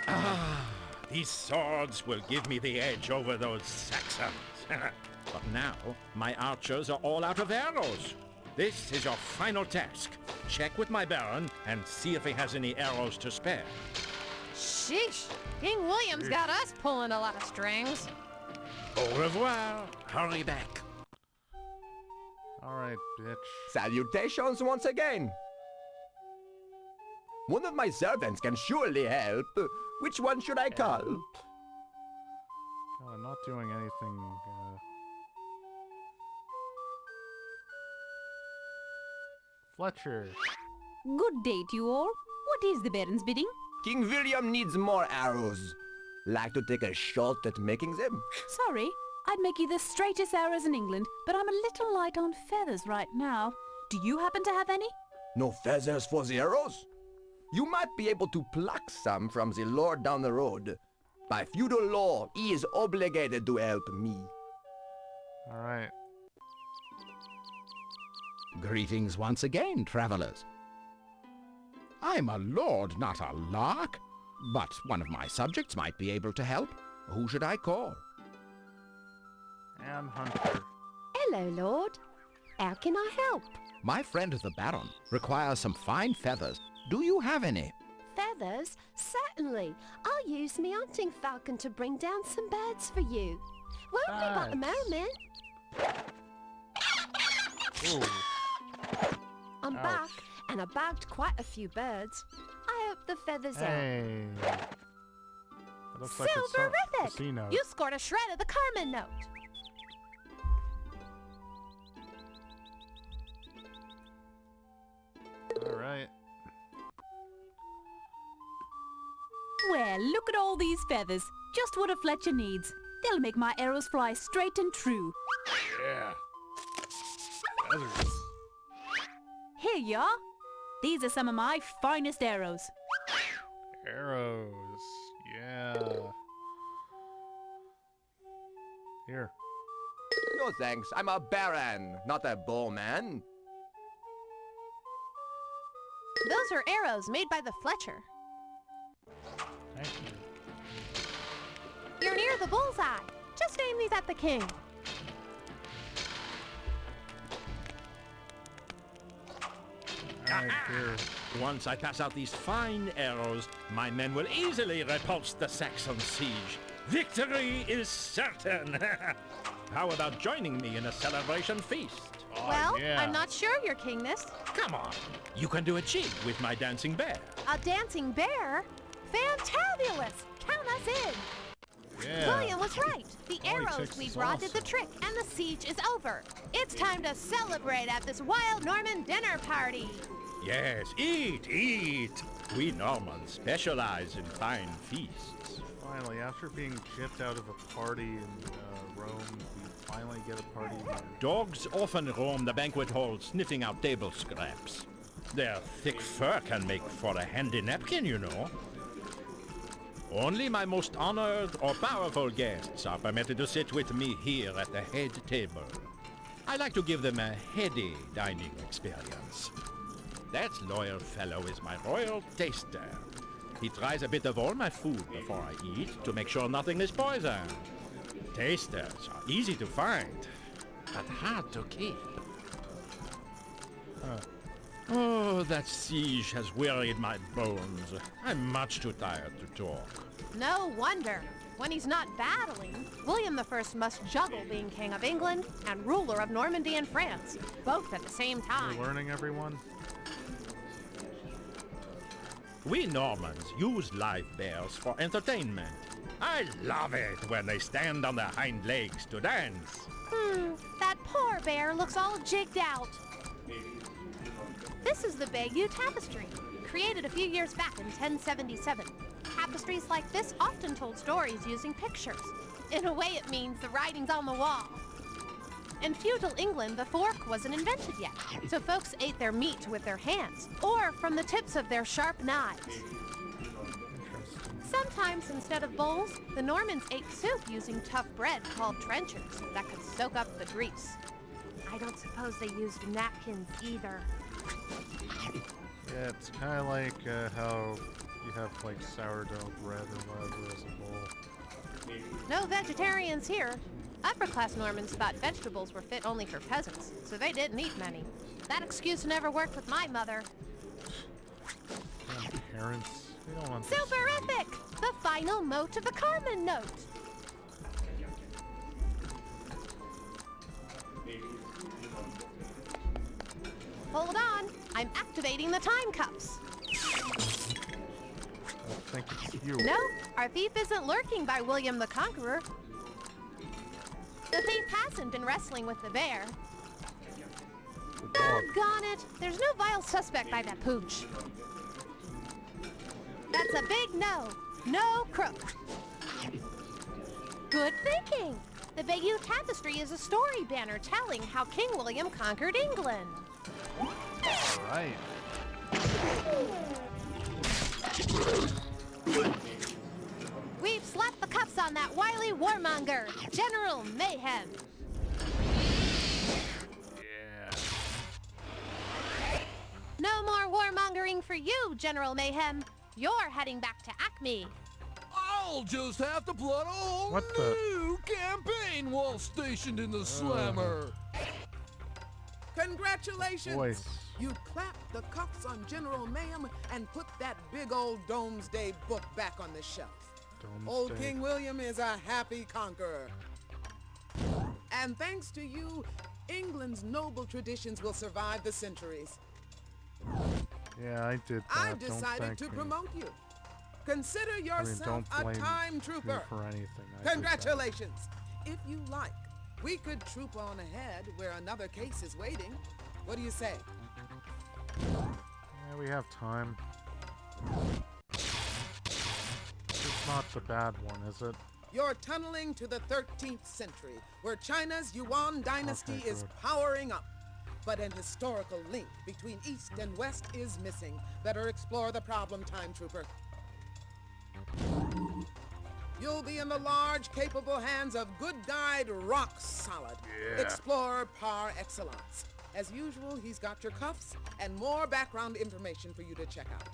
These swords will give me the edge over those Saxons. But now, my archers are all out of arrows. This is your final task. Check with my Baron and see if he has any arrows to spare. Sheesh. King William's got us pulling a lot of strings. Au revoir. Hurry back. Alright, bitch. Salutations once again. One of my servants can surely help. Which one should I call? Oh, I'm not doing anything, Fletcher. Good day to you all. What is the Baron's bidding? King William needs more arrows. Like to take a shot at making them? Sorry, I'd make you the straightest arrows in England, but I'm a little light on feathers right now. Do you happen to have any? No feathers for the arrows? You might be able to pluck some from the lord down the road. By feudal law, he is obligated to help me. Alright. Greetings once again, travelers. I'm a lord, not a lark, but one of my subjects might be able to help. Who should I call? Anne Hunter. Hello, Lord. How can I help? My friend the Baron requires some fine feathers. Do you have any? Feathers? Certainly. I'll use me hunting falcon to bring down some birds for you. Won't be but a moment. Ooh. I'm Ouch. back, and I bagged quite a few birds. I hope the feathers Hey. That looks like it's Silverific! a C note. You scored a shred of the Carmen note. Alright. Well, look at all these feathers. Just what a Fletcher needs. They'll make my arrows fly straight and true. Yeah. Feathers. Here you are. These are some of my finest arrows. Arrows. Yeah. Here. No thanks, I'm a baron, not a bowman. Those are arrows made by the Fletcher. Thank you. You're near the bullseye. Just aim these at the king. Alright, here. Once I pass out these fine arrows, my men will easily repulse the Saxon siege. Victory is certain! How about joining me in a celebration feast? Well, I'm not sure, Your Kingness. Come on, you can do a jig with my dancing bear. A dancing bear? Fantabulous! Count us in! Yeah. William was right. The All he arrows takes we is brought did awesome. the trick, and the siege is over. It's time to celebrate at this wild Norman dinner party. Yes, eat! We Normans specialize in fine feasts. Finally, after being chipped out of a party in Rome, we finally get a party here. Dogs often roam the banquet hall sniffing out table scraps. Their thick fur can make for a handy napkin, you know. Only my most honored or powerful guests are permitted to sit with me here at the head table. I like to give them a heady dining experience. That loyal fellow is my royal taster. He tries a bit of all my food before I eat to make sure nothing is poison. Tasters are easy to find, but hard to keep. Oh, that siege has wearied my bones. I'm much too tired to talk. No wonder. When he's not battling, William I must juggle being King of England and ruler of Normandy and France, both at the same time. You learning, everyone? We Normans use live bears for entertainment. I love it when they stand on their hind legs to dance. That poor bear looks all jigged out. This is the Bayeux Tapestry, created a few years back in 1077. Tapestries like this often told stories using pictures. In a way, it means the writing's on the wall. In feudal England, the fork wasn't invented yet, so folks ate their meat with their hands, or from the tips of their sharp knives. Sometimes, instead of bowls, the Normans ate soup using tough bread called trenchers that could soak up the grease. I don't suppose they used napkins either. Yeah, it's kind of like how you have like sourdough bread or whatever as a bowl. No vegetarians here. Upper-class Normans thought vegetables were fit only for peasants, so they didn't eat many. That excuse never worked with my mother. Damn parents, they don't understand. Superific! The final mote of the Carmen note. Hold on, I'm activating the time cuffs. I think it's you. No, our thief isn't lurking by William the Conqueror. The thief hasn't been wrestling with the bear. Doggone it! There's no vile suspect by that pooch. That's a big no. No crook. Good thinking. The Bayeux Tapestry is a story banner telling how King William conquered England. All right. We've slapped the cuffs on that wily warmonger, General Mayhem. Yeah. No more warmongering for you, General Mayhem. You're heading back to Acme. I'll just have to plot a whole What the? new campaign while stationed in the slammer. Congratulations! Boy. You clapped the cuffs on General Mayhem and put that big old Domesday book back on the shelf. Old Domesday. King William is a happy conqueror. And thanks to you, England's noble traditions will survive the centuries. Yeah, I did that. I Don't decided thank to me. promote you. Consider I mean, yourself don't a blame time me trooper. for anything. I did that. Congratulations. If you like, we could troop on ahead where another case is waiting. What do you say? Yeah, we have time. It's not the bad one, is it? You're tunneling to the 13th century, where China's Yuan dynasty Okay, is good. powering up. But an historical link between East and West is missing. Better explore the problem, Time Trooper. You'll be in the large, capable hands of good guide Rock Solid, Yeah. explorer par excellence. As usual, he's got your cuffs and more background information for you to check out.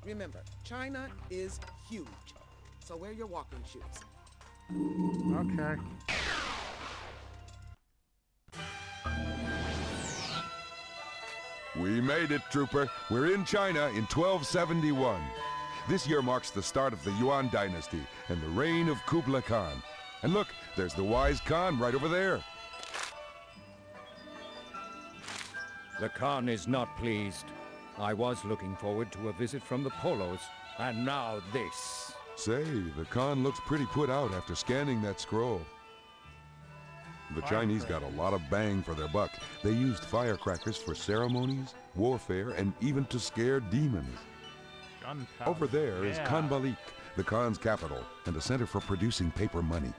Remember, China is huge, so wear your walking shoes. Okay. We made it, Trooper. We're in China in 1271. This year marks the start of the Yuan dynasty and the reign of Kublai Khan. And look, there's the wise Khan right over there. The Khan is not pleased. I was looking forward to a visit from the Polos, and now this. Say, the Khan looks pretty put out after scanning that scroll. The Chinese got a lot of bang for their buck. They used firecrackers for ceremonies, warfare, and even to scare demons. Gunpowder. Over there is Yeah. Khanbalik, the Khan's capital, and a center for producing paper money.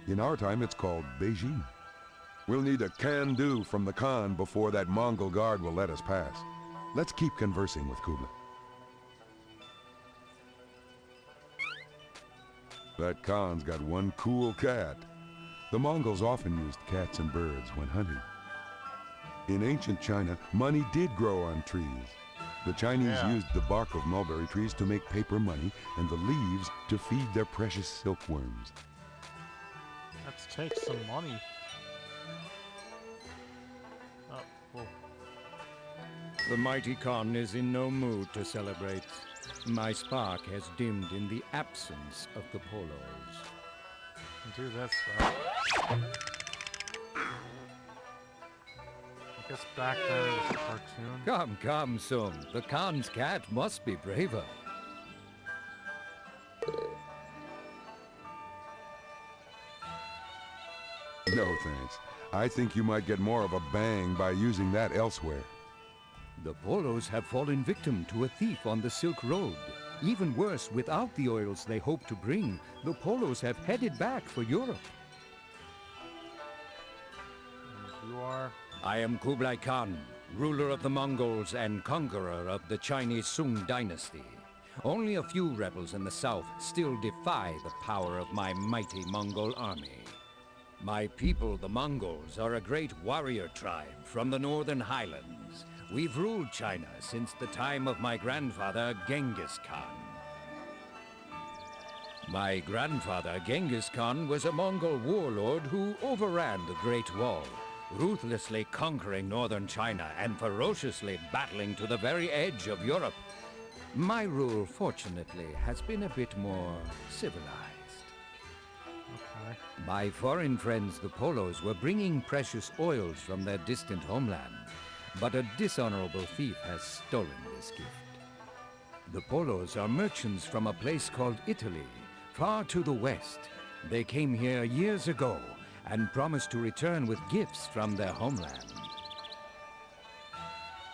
In our time, it's called Beijing. We'll need a can-do from the Khan before that Mongol guard will let us pass. Let's keep conversing with Kublai. That Khan's got one cool cat. The Mongols often used cats and birds when hunting. In ancient China, money did grow on trees. The Chinese used the bark of mulberry trees to make paper money and the leaves to feed their precious silkworms. Let's take some money. Oh, whoa. The mighty Khan is in no mood to celebrate. My spark has dimmed in the absence of the polos. Do this though. I guess back then it was a cartoon. Come, son. The Khan's cat must be braver. No thanks. I think you might get more of a bang by using that elsewhere. The polos have fallen victim to a thief on the Silk Road. Even worse, without the oils they hope to bring, the polos have headed back for Europe. And you are? I am Kublai Khan, ruler of the Mongols and conqueror of the Chinese Sung dynasty. Only a few rebels in the south still defy the power of my mighty Mongol army. My people, the Mongols, are a great warrior tribe from the northern highlands. We've ruled China since the time of my grandfather, Genghis Khan. My grandfather, Genghis Khan, was a Mongol warlord who overran the Great Wall, ruthlessly conquering northern China and ferociously battling to the very edge of Europe. My rule, fortunately, has been a bit more civilized. Okay. My foreign friends, the Polos, were bringing precious oils from their distant homeland, but a dishonorable thief has stolen this gift. The Polos are merchants from a place called Italy, far to the west. They came here years ago and promised to return with gifts from their homeland.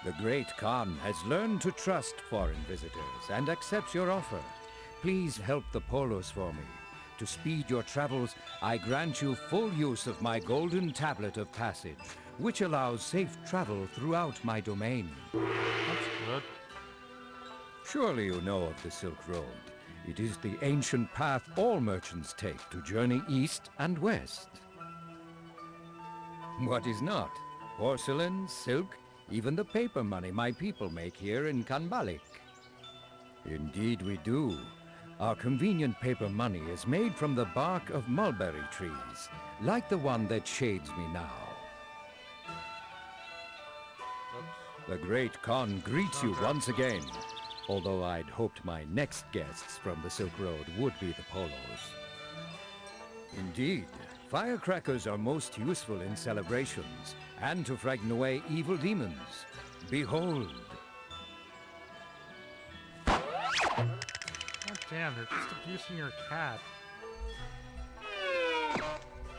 The great Khan has learned to trust foreign visitors and accepts your offer. Please help the Polos for me. To speed your travels, I grant you full use of my golden tablet of passage, which allows safe travel throughout my domain. That's good. Surely you know of the Silk Road. It is the ancient path all merchants take to journey east and west. What is not? Porcelain, silk, even the paper money my people make here in Kanbalik. Indeed we do. Our convenient paper money is made from the bark of mulberry trees, like the one that shades me now. The great Khan greets you once again, although I'd hoped my next guests from the Silk Road would be the Polos. Indeed, firecrackers are most useful in celebrations and to frighten away evil demons. Behold! God damn, they're just abusing your cat.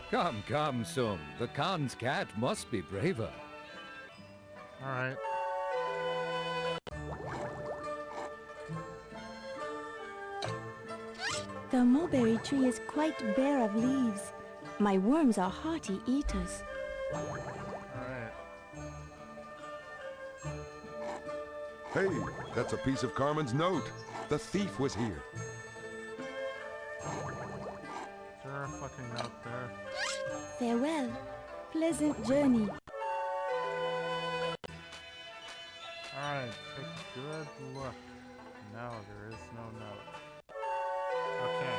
Come, son. The Khan's cat must be braver. Alright. The mulberry tree is quite bare of leaves. My worms are hearty eaters. Alright. Hey, that's a piece of Carmen's note. The thief was here. Is there a fucking note there? Farewell. Pleasant journey. Alright, take a good look. No, there is no note. Okay.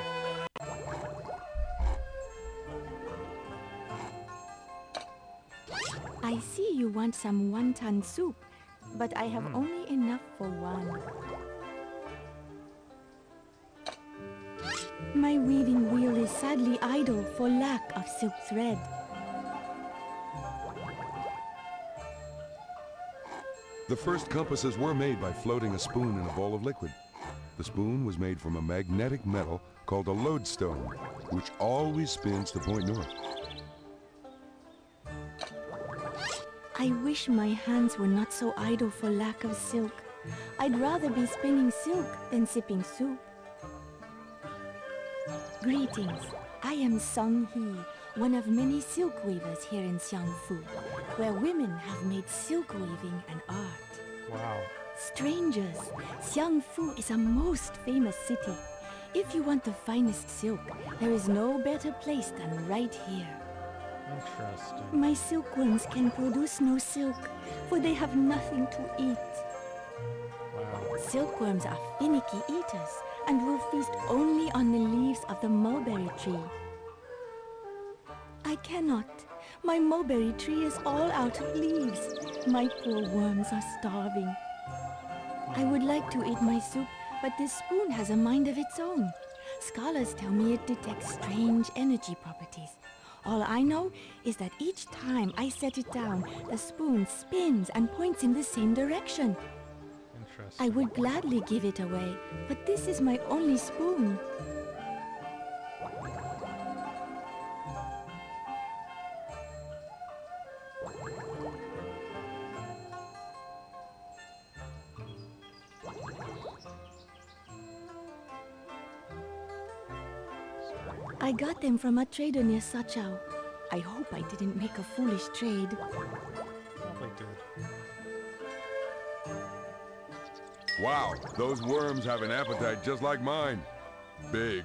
I see you want some wonton soup, but I have only enough for one. My weaving wheel is sadly idle for lack of silk thread. The first compasses were made by floating a spoon in a bowl of liquid. The spoon was made from a magnetic metal called a lodestone, which always spins to point north. I wish my hands were not so idle for lack of silk. I'd rather be spinning silk than sipping soup. Greetings. I am Song He, one of many silk weavers here in Xiangfu, where women have made silk weaving an art. Wow. Strangers, Xiangfu is a most famous city. If you want the finest silk, there is no better place than right here. Interesting. My silkworms can produce no silk, for they have nothing to eat. Wow. Silkworms are finicky eaters and will feast only on the leaves of the mulberry tree. I cannot. My mulberry tree is all out of leaves. My poor worms are starving. I would like to eat my soup, but this spoon has a mind of its own. Scholars tell me it detects strange energy properties. All I know is that each time I set it down, the spoon spins and points in the same direction. Interesting. I would gladly give it away, but this is my only spoon. I got them from a trader near Sachau. I hope I didn't make a foolish trade. Probably did. Wow, those worms have an appetite just like mine. Big.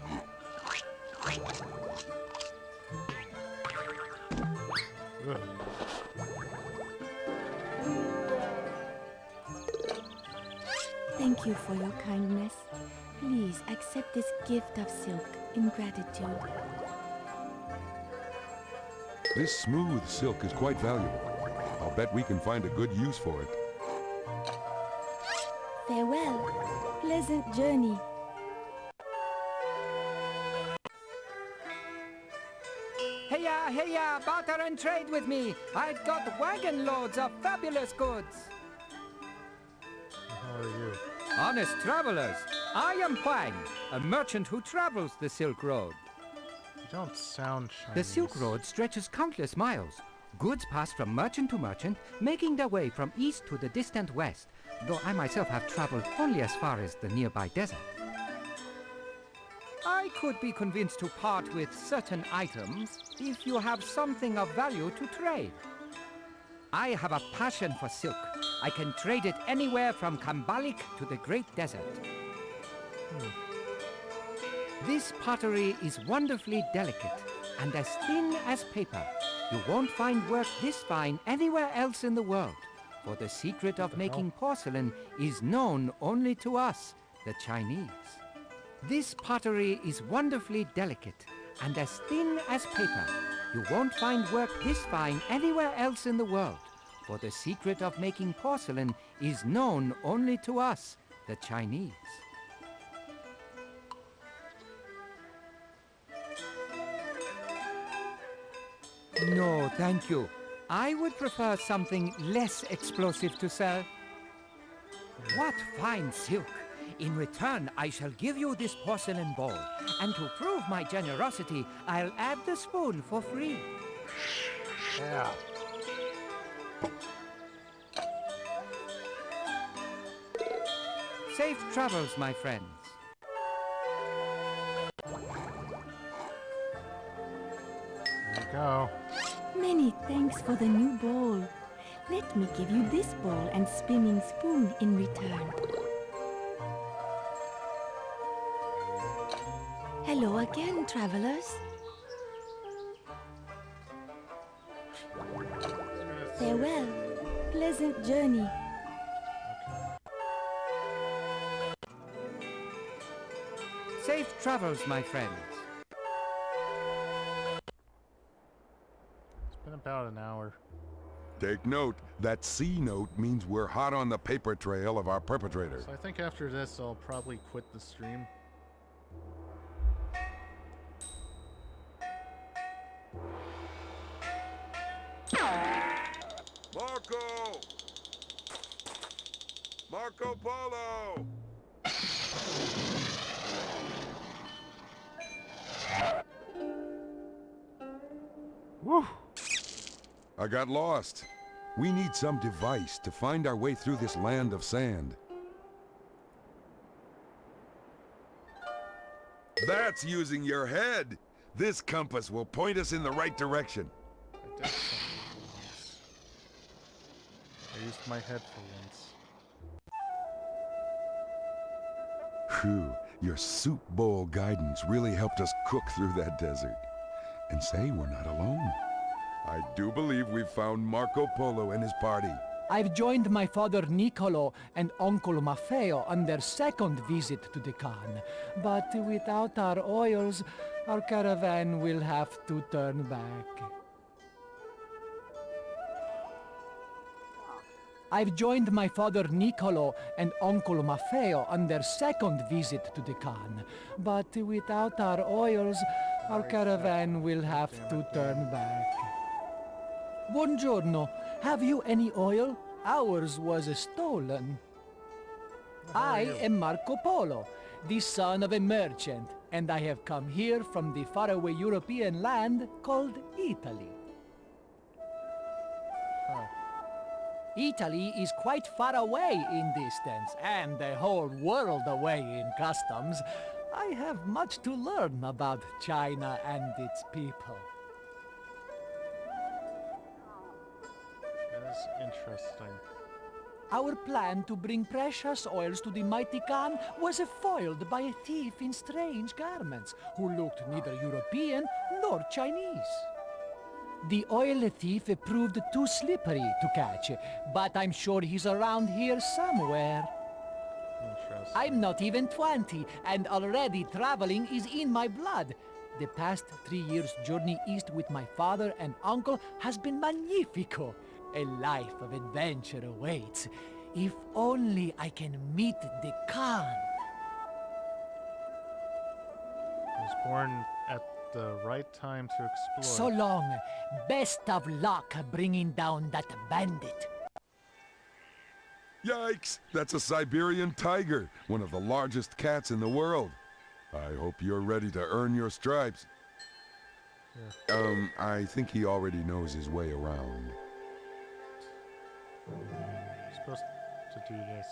Thank you for your kindness. Please accept this gift of silk in gratitude. This smooth silk is quite valuable. I'll bet we can find a good use for it. Farewell. Pleasant journey. Heya, barter and trade with me. I've got wagon loads of fabulous goods. How are you? Honest travelers, I am Huang, a merchant who travels the Silk Road. You don't sound Chinese. The Silk Road stretches countless miles. Goods pass from merchant to merchant, making their way from east to the distant west, though I myself have traveled only as far as the nearby desert. I could be convinced to part with certain items if you have something of value to trade. I have a passion for silk. I can trade it anywhere from Kambalik to the Great Desert. This pottery is wonderfully delicate and as thin as paper. You won't find work this fine anywhere else in the world, for the secret of making porcelain is known only to us, the Chinese. This pottery is wonderfully delicate and as thin as paper. You won't find work this fine anywhere else in the world, for the secret of making porcelain is known only to us, the Chinese. No, thank you. I would prefer something less explosive to sell. What fine silk! In return, I shall give you this porcelain bowl, and to prove my generosity, I'll add the spoon for free. Yeah. Safe travels, my friends. There you go. Many thanks for the new bowl. Let me give you this bowl and spinning spoon in return. Hello again, travelers. Farewell. Pleasant journey. Safe travels, my friends. It's been about an hour. Take note, that C note means we're hot on the paper trail of our perpetrator. So I think after this, I'll probably quit the stream. Marco Polo! Woo! I got lost. We need some device to find our way through this land of sand. That's using your head. This compass will point us in the right direction. I did something once. I used my head for once. Phew, your soup bowl guidance really helped us cook through that desert. And say we're not alone. I do believe we've found Marco Polo and his party. I've joined my father Niccolo and uncle Maffeo on their second visit to the Khan. But without our oils, our caravan will have to turn back. I've joined my father Niccolo and Uncle Maffeo on their second visit to the Khan. But without our oils, our caravan will have to turn back. Buongiorno. Have you any oil? Ours was stolen. I am Marco Polo, the son of a merchant, and I have come here from the faraway European land called Italy. Italy is quite far away in distance, and the whole world away in customs. I have much to learn about China and its people. That is interesting. Our plan to bring precious oils to the mighty Khan was foiled by a thief in strange garments who looked neither European nor Chinese. The oil thief proved too slippery to catch, but I'm sure he's around here somewhere. Interesting. I'm not even 20, and already traveling is in my blood. The past 3 years' journey east with my father and uncle has been magnifico. A life of adventure awaits. If only I can meet the Khan. He was born at the right time to explore. So long. Best of luck bringing down that bandit. Yikes! That's a Siberian tiger, one of the largest cats in the world. I hope you're ready to earn your stripes. Yeah. I think he already knows his way around. Supposed to do this.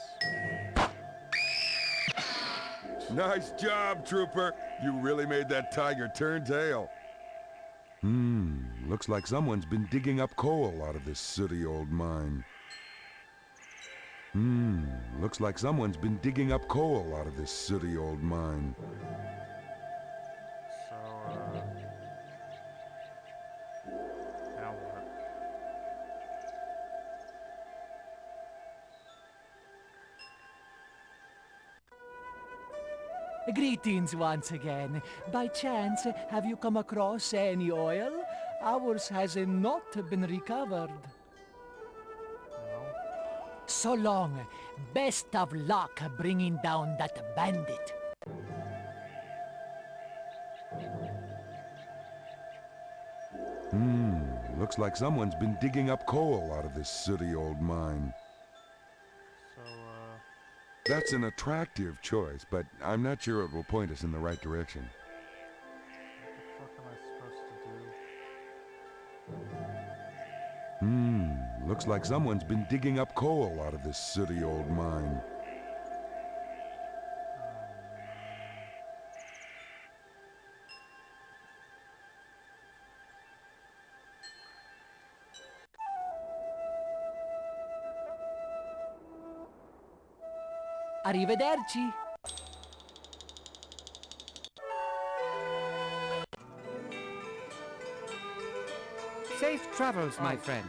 Nice job, Trooper! You really made that tiger turn tail. Looks like someone's been digging up coal out of this sooty old mine. Looks like someone's been digging up coal out of this sooty old mine. So, now what? Greetings once again. By chance, have you come across any oil? Ours has not been recovered. No. So long. Best of luck bringing down that bandit. Looks like someone's been digging up coal out of this sooty old mine. So, That's an attractive choice, but I'm not sure it will point us in the right direction. what the fuck am I supposed to do? Looks like someone's been digging up coal out of this sooty old mine. Arrivederci. Safe travels, my friends.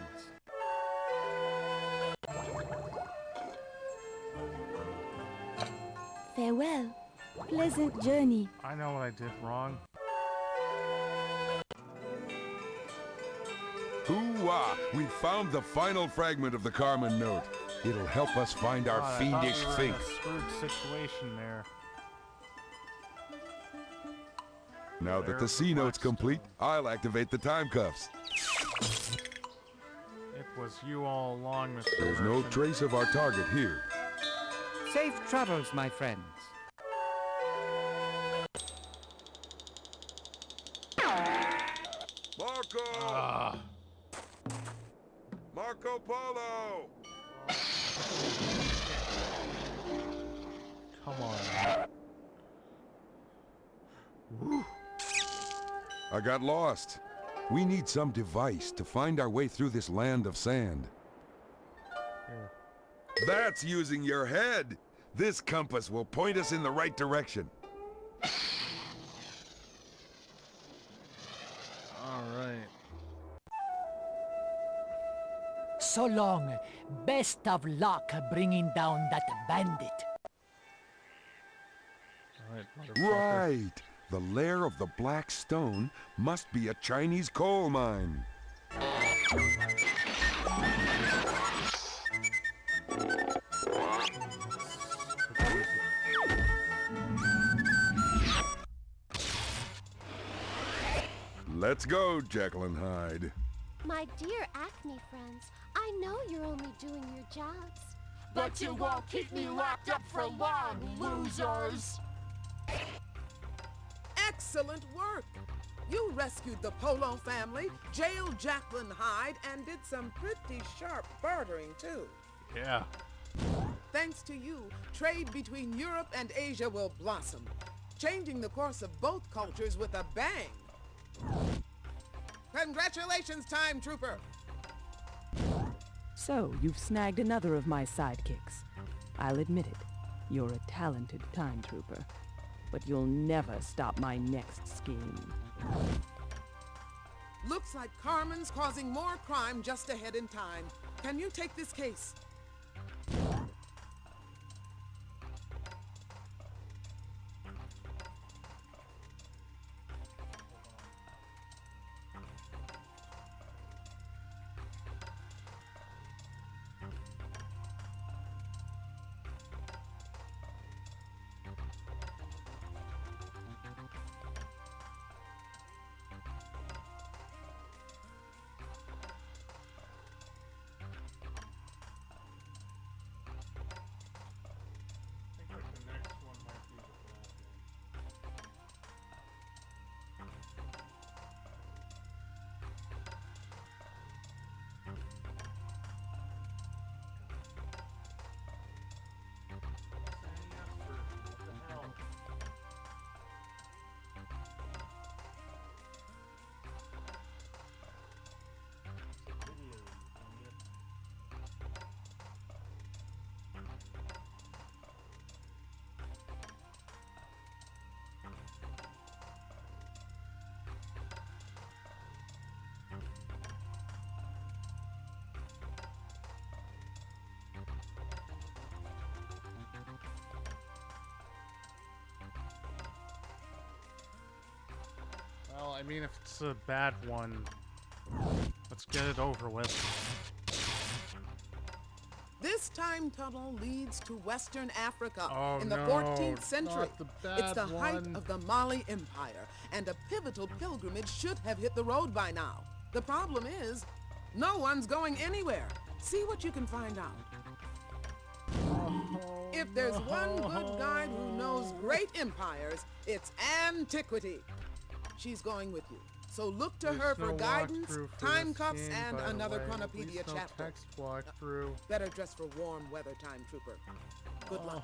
Farewell. Pleasant journey. I know what I did wrong. Hoo-wah! We found the final fragment of the Carmen note. It'll help us find our God, fiendish I thought we were in fate. a screwed situation there. Now that the C note's complete, I'll activate the time cuffs. It was you all along, Mr. There's no Merchant. trace of our target here. Safe travels, my friends. Marco! Marco Polo! Come on. Whew. I got lost. We need some device to find our way through this land of sand. Here. That's using your head! This compass will point us in the right direction. Alright. So long. Best of luck bringing down that bandit. Alright, motherfucker. Right! The lair of the black stone must be a Chinese coal mine. Let's go, Jekyll and Hyde. My dear Acme friends, I know you're only doing your jobs. But you won't keep me locked up for long, losers! Excellent work! You rescued the Polo family, jailed Jacqueline Hyde, and did some pretty sharp bartering, too. Yeah. Thanks to you, trade between Europe and Asia will blossom, changing the course of both cultures with a bang. Congratulations, Time Trooper! So, you've snagged another of my sidekicks. I'll admit it, you're a talented time trooper. But you'll never stop my next scheme. Looks like Carmen's causing more crime just ahead in time. Can you take this case? Well, I mean, if it's a bad one, let's get it over with. This time tunnel leads to Western Africa Oh, in the no, 14th century. not the It's the bad height one. of the Mali Empire, and a pivotal pilgrimage should have hit the road by now. The problem is, no one's going anywhere. See what you can find out. If there's one good guide who knows great empires, it's antiquity. She's going with you. So look to her for guidance, time cuffs, and another Chronopedia chapter. Text walkthrough. Better dress for warm weather, Time Trooper. Good luck.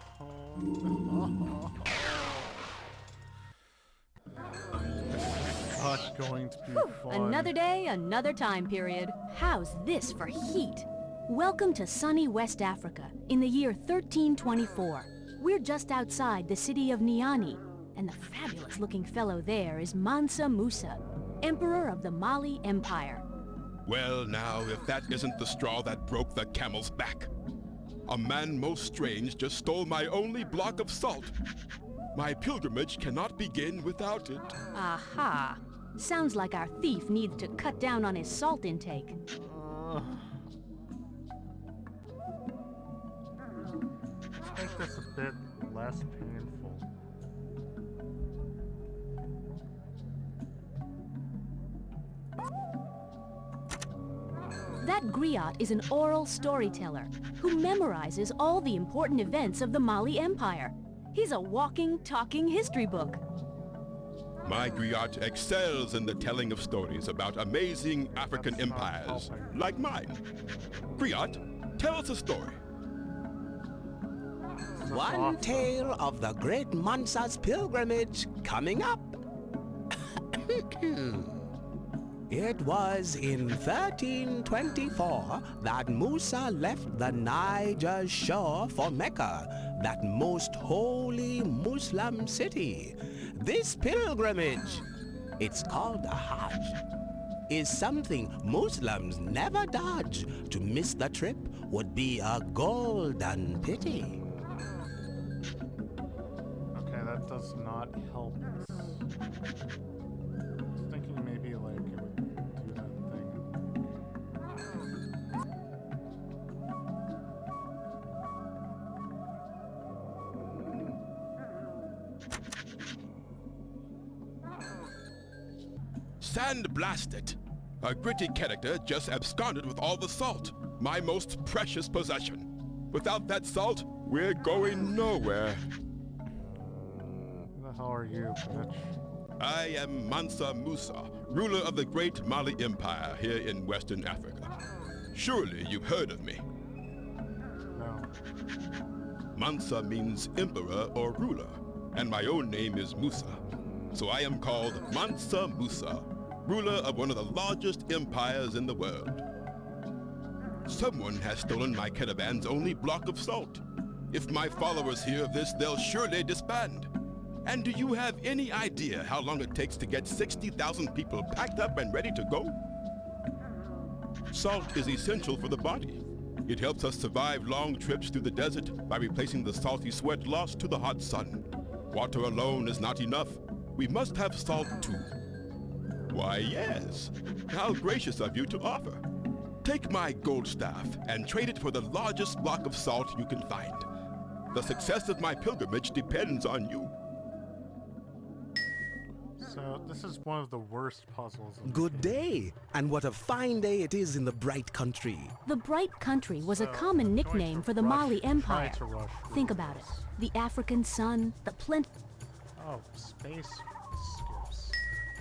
Not going to be fun. Another day, another time period. How's this for heat? Welcome to sunny West Africa in the year 1324. We're just outside the city of Niani, and the fabulous-looking fellow there is Mansa Musa, Emperor of the Mali Empire. Well, now, if that isn't the straw that broke the camel's back. A man most strange just stole my only block of salt. My pilgrimage cannot begin without it. Aha! Sounds like our thief needs to cut down on his salt intake. Let's make this a bit less painful. That griot is an oral storyteller who memorizes all the important events of the Mali Empire. He's a walking, talking history book. My griot excels in the telling of stories about amazing African empires, like mine. Griot, tell us a story. One tale of the great Mansa's pilgrimage coming up. It was in 1324 that Musa left the Niger shore for Mecca, that most holy Muslim city. This pilgrimage, it's called a Hajj, is something Muslims never dodge. To miss the trip would be a golden pity. Okay, that does not help us. I was thinking maybe like it would do that thing. Sandblast it! A gritty character just absconded with all the salt, my most precious possession. Without that salt, we're going nowhere. Who the hell are you, bitch? I am Mansa Musa, ruler of the great Mali Empire here in Western Africa. Surely you've heard of me. No. Mansa means emperor or ruler, and my own name is Musa. So I am called Mansa Musa, ruler of one of the largest empires in the world. Someone has stolen my caravan's only block of salt. If my followers hear of this, they'll surely disband. And do you have any idea how long it takes to get 60,000 people packed up and ready to go? Salt is essential for the body. It helps us survive long trips through the desert by replacing the salty sweat lost to the hot sun. Water alone is not enough. We must have salt too. Why, yes. How gracious of you to offer. Take my gold staff and trade it for the largest block of salt you can find. The success of my pilgrimage depends on you. So, this is one of the worst puzzles. Good day, and what a fine day it is in the Bright Country. The Bright Country was a common nickname for the Mali Empire. Think about it. The African sun, the plenty... Oh, space skips.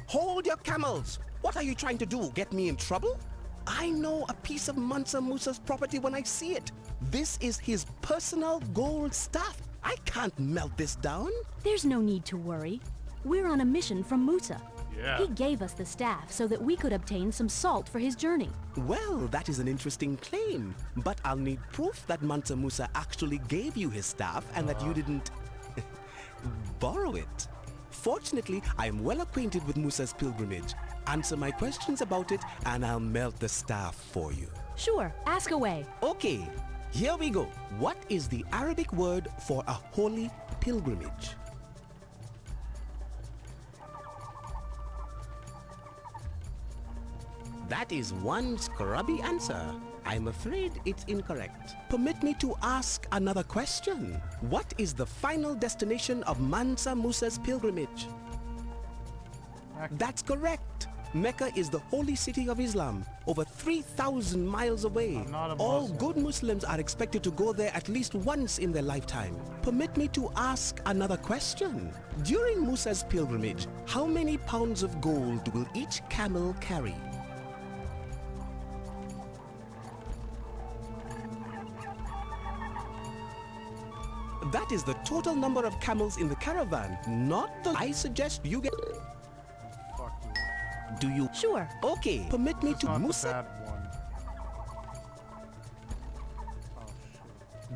Hold your camels! What are you trying to do, get me in trouble? I know a piece of Mansa Musa's property when I see it. This is his personal gold staff. I can't melt this down. There's no need to worry. We're on a mission from Musa. Yeah. He gave us the staff so that we could obtain some salt for his journey. Well, that is an interesting claim. But I'll need proof that Mansa Musa actually gave you his staff and that you didn't borrow it. Fortunately, I am well acquainted with Musa's pilgrimage. Answer my questions about it and I'll melt the staff for you. Sure, ask away. Okay, here we go. What is the Arabic word for a holy pilgrimage? That is one scrubby answer. I'm afraid it's incorrect. Permit me to ask another question. What is the final destination of Mansa Musa's pilgrimage? That's correct. Mecca is the holy city of Islam, over 3,000 miles away. All good Muslims are expected to go there at least once in their lifetime. Permit me to ask another question. During Musa's pilgrimage, how many pounds of gold will each camel carry? That is the total number of camels in the caravan, not the... I suggest you get... Fuck you. Do you... Sure. Okay, permit me to... Musa...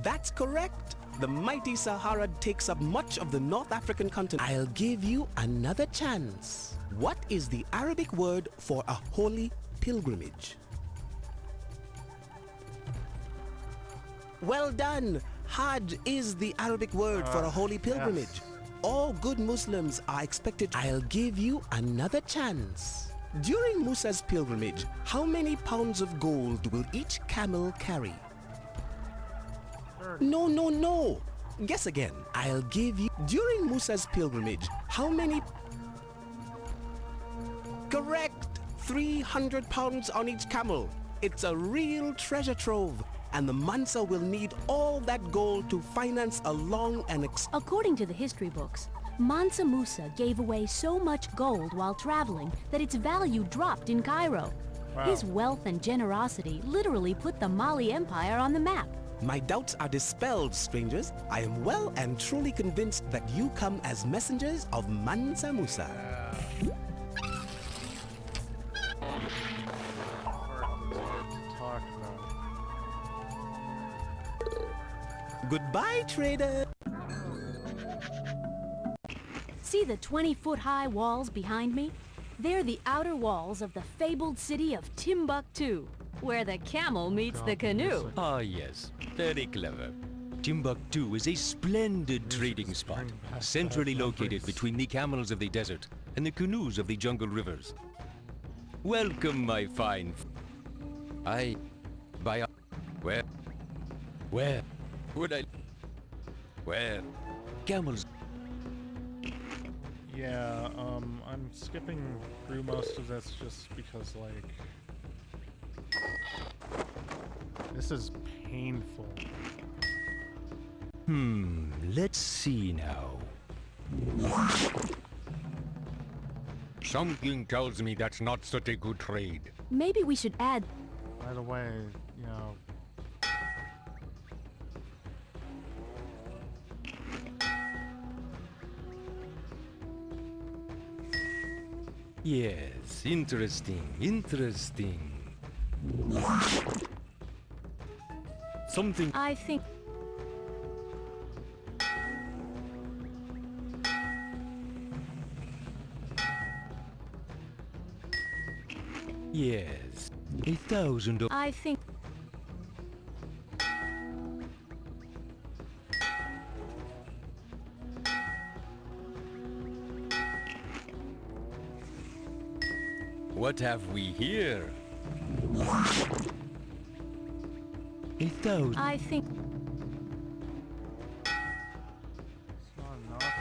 That's correct. The mighty Sahara takes up much of the North African continent. I'll give you another chance. What is the Arabic word for a holy pilgrimage? Well done. Hajj is the Arabic word for a holy pilgrimage. Yes. All good Muslims are expected. I'll give you another chance. During Musa's pilgrimage, how many pounds of gold will each camel carry? No, no, no. Guess again. I'll give you... During Musa's pilgrimage, how many... Correct. 300 pounds on each camel. It's a real treasure trove. And the Mansa will need all that gold to finance a long and... According to the history books, Mansa Musa gave away so much gold while traveling that its value dropped in Cairo. Wow. His wealth and generosity literally put the Mali Empire on the map. My doubts are dispelled, strangers. I am well and truly convinced that you come as messengers of Mansa Musa. Goodbye, trader. See the 20-foot-high walls behind me? They're the outer walls of the fabled city of Timbuktu, where the camel meets the canoe. Ah, yes. Very clever. Timbuktu is a splendid trading spot, centrally located between the camels of the desert and the canoes of the jungle rivers. Welcome, my fine... Where would I... Where? Camels... Yeah, I'm skipping through most of this just because, like, this is painful. Let's see now. Something tells me that's not such a good trade. Maybe we should add... By the way, you know... Yes, interesting, interesting. Something... I think... Yes, 1,000 of... I think... What have we here? 1,000... I think... It's not enough.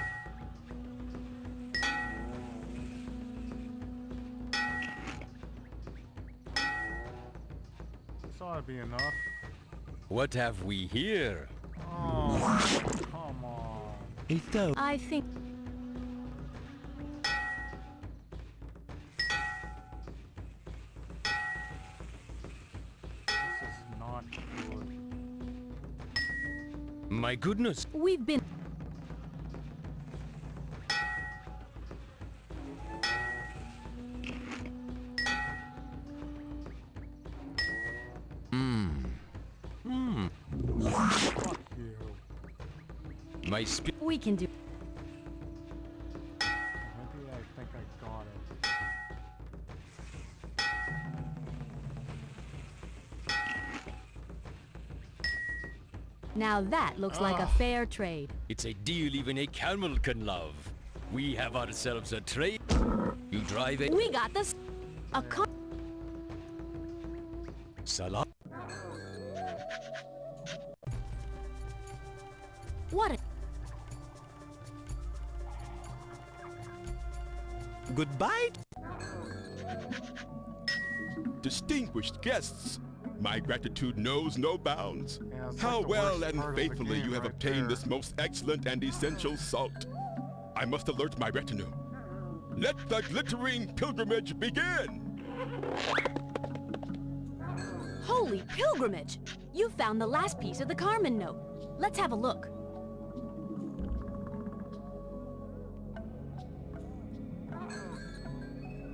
This ought to be enough. What have we here? Oh, come on. 1,000... I think... This is not good. My goodness. We've been... Fuck you. My sp... We can do... Maybe I think I got it. Now that looks like a fair trade. It's a deal even a camel can love. We have ourselves a trade. You drive it. We got this... A con... Salah. What a... Goodbye. Distinguished guests, my gratitude knows no bounds. Yeah, it's How like the well worst and part of the faithfully game you have right obtained there. this most excellent and essential salt. I must alert my retinue. Let the glittering pilgrimage begin! Holy pilgrimage! You found the last piece of the Carmen note. Let's have a look.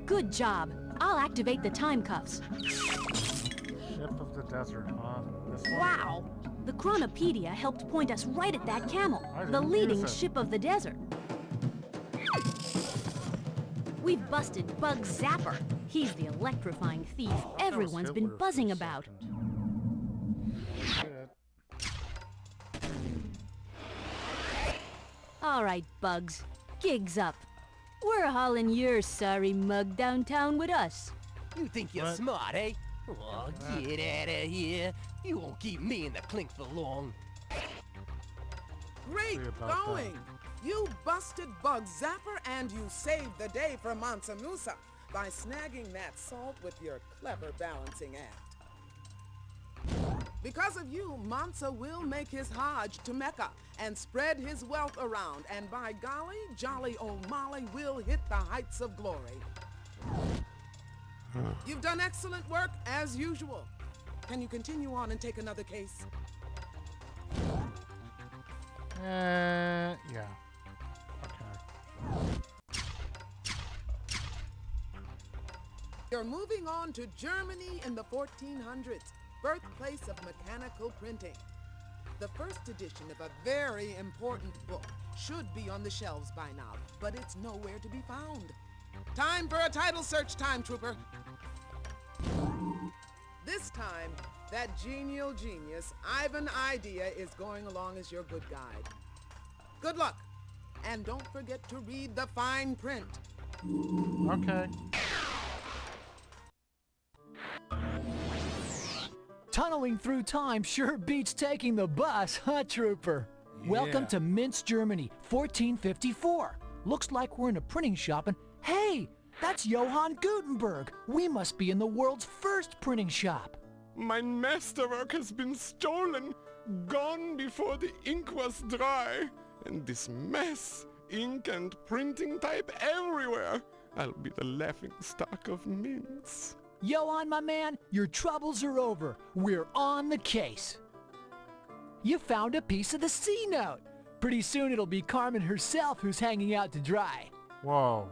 Good job. I'll activate the time cuffs. Ship of the desert, huh? This one? Wow! The Chronopedia helped point us right at that camel, I the didn't leading use it. ship of the desert. We've busted Bug Zapper. He's the electrifying thief everyone's been Hitler for a buzzing about. Shit. All right, Bugs. Gigs up. We're hauling your sorry mug downtown with us. You think you're What? smart, eh? Oh, get out of here. You won't keep me in the clink for long. Great Sorry about that. going! You busted Bug Zapper and you saved the day for Mansa Musa by snagging that salt with your clever balancing act. Because of you, Mansa will make his Hajj to Mecca and spread his wealth around, and by golly, jolly old Molly will hit the heights of glory. You've done excellent work, as usual. Can you continue on and take another case? Yeah. Okay. You're moving on to Germany in the 1400s, birthplace of mechanical printing. The first edition of a very important book should be on the shelves by now, but it's nowhere to be found. Time for a title search, Time Trooper. This time, that genial genius, Ivan Idea, is going along as your good guide. Good luck, and don't forget to read the fine print. Okay. Tunneling through time sure beats taking the bus, huh, Trooper? Welcome Yeah. to Minsk, Germany, 1454. Looks like we're in a printing shop and... Hey! That's Johann Gutenberg! We must be in the world's first printing shop! My masterwork has been stolen, gone before the ink was dry, and this mess, ink and printing type everywhere. I'll be the laughingstock of mints. Johann, my man, your troubles are over. We're on the case. You found a piece of the C-note. Pretty soon it'll be Carmen herself who's hanging out to dry. Whoa.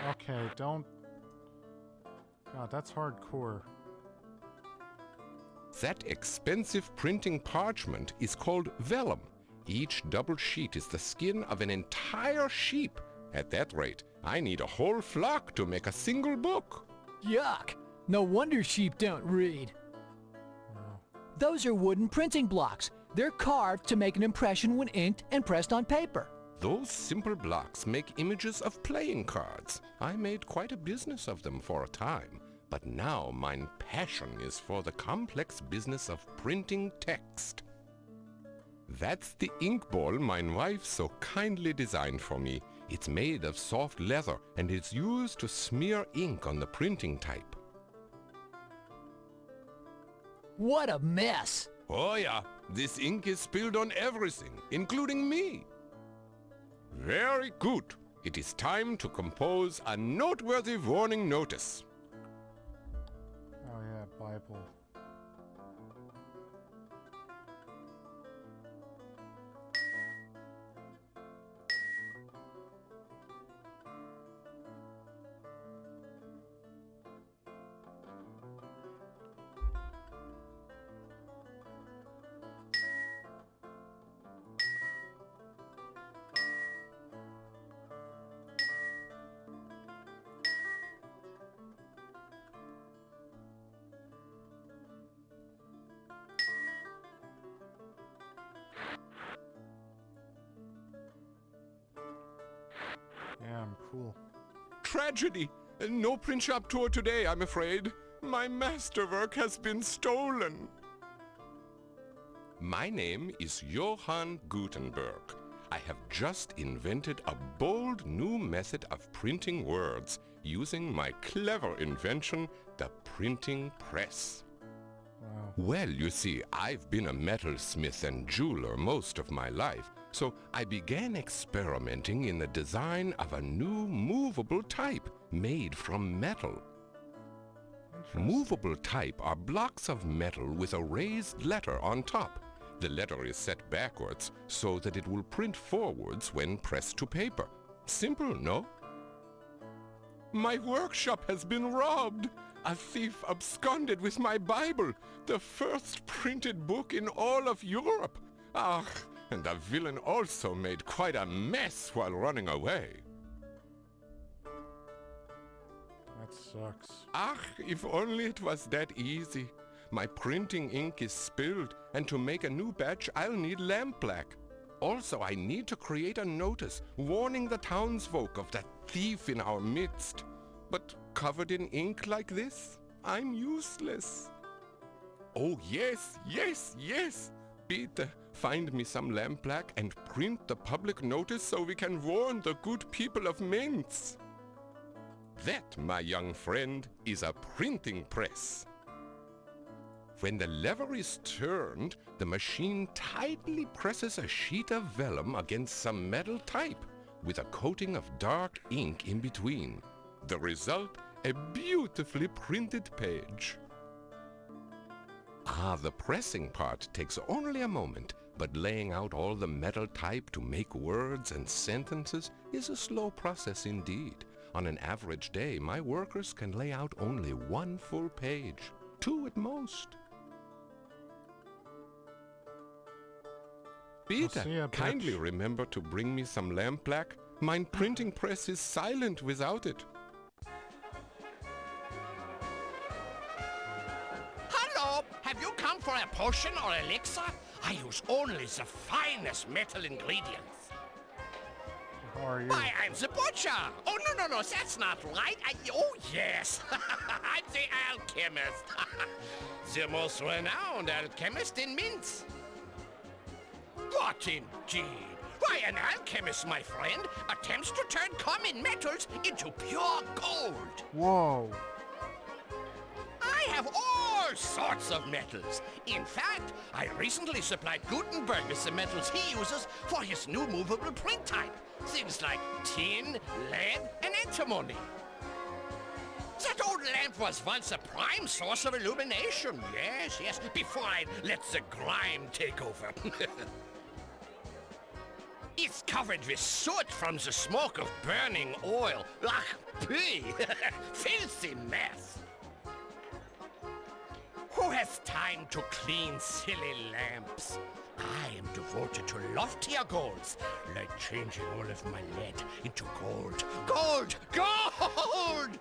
Okay, don't... God, that's hardcore. That expensive printing parchment is called vellum. Each double sheet is the skin of an entire sheep. At that rate, I need a whole flock to make a single book. Yuck! No wonder sheep don't read. Those are wooden printing blocks. They're carved to make an impression when inked and pressed on paper. Those simple blocks make images of playing cards. I made quite a business of them for a time, but now my passion is for the complex business of printing text. That's the ink ball my wife so kindly designed for me. It's made of soft leather and is used to smear ink on the printing type. What a mess! Oh yeah, this ink is spilled on everything, including me. Very good. It is time to compose a noteworthy warning notice. Oh yeah, Bible. Damn, cool. Tragedy! No print shop tour today, I'm afraid. My masterwork has been stolen. My name is Johann Gutenberg. I have just invented a bold new method of printing words using my clever invention, the printing press. Wow. Well, you see, I've been a metalsmith and jeweler most of my life, so I began experimenting in the design of a new movable type made from metal. Movable type are blocks of metal with a raised letter on top. The letter is set backwards so that it will print forwards when pressed to paper. Simple, no? My workshop has been robbed. A thief absconded with my Bible, the first printed book in all of Europe. Ah, and the villain also made quite a mess while running away. That sucks. Ah, if only it was that easy. My printing ink is spilled, and to make a new batch, I'll need lampblack. Also, I need to create a notice warning the townsfolk of that thief in our midst. But covered in ink like this, I'm useless. Oh, yes, yes, yes! Peter, find me some lampblack and print the public notice so we can warn the good people of Mainz. That, my young friend, is a printing press. When the lever is turned, the machine tightly presses a sheet of vellum against some metal type with a coating of dark ink in between. The result, a beautifully printed page. Ah, the pressing part takes only a moment, but laying out all the metal type to make words and sentences is a slow process indeed. On an average day, my workers can lay out only one full page, 2 at most. Peter, kindly remember to bring me some lampblack. Mine printing press is silent without it. Hello! Have you come for a potion or elixir? I use only the finest metal ingredients. How are you? Why, I'm the butcher! Oh, no, that's not right. Oh, yes! I'm the alchemist. The most renowned alchemist in Mainz. What indeed? Why, an alchemist, my friend, attempts to turn common metals into pure gold. Whoa. I have all sorts of metals. In fact, I recently supplied Gutenberg with the metals he uses for his new movable print type. Things like tin, lead, and antimony. That old lamp was once a prime source of illumination. Yes, yes, before I let the grime take over. It's covered with soot from the smoke of burning oil. Ugh, pee! Filthy mess. Who has time to clean silly lamps? I am devoted to loftier goals, like changing all of my lead into gold. Gold! Gold!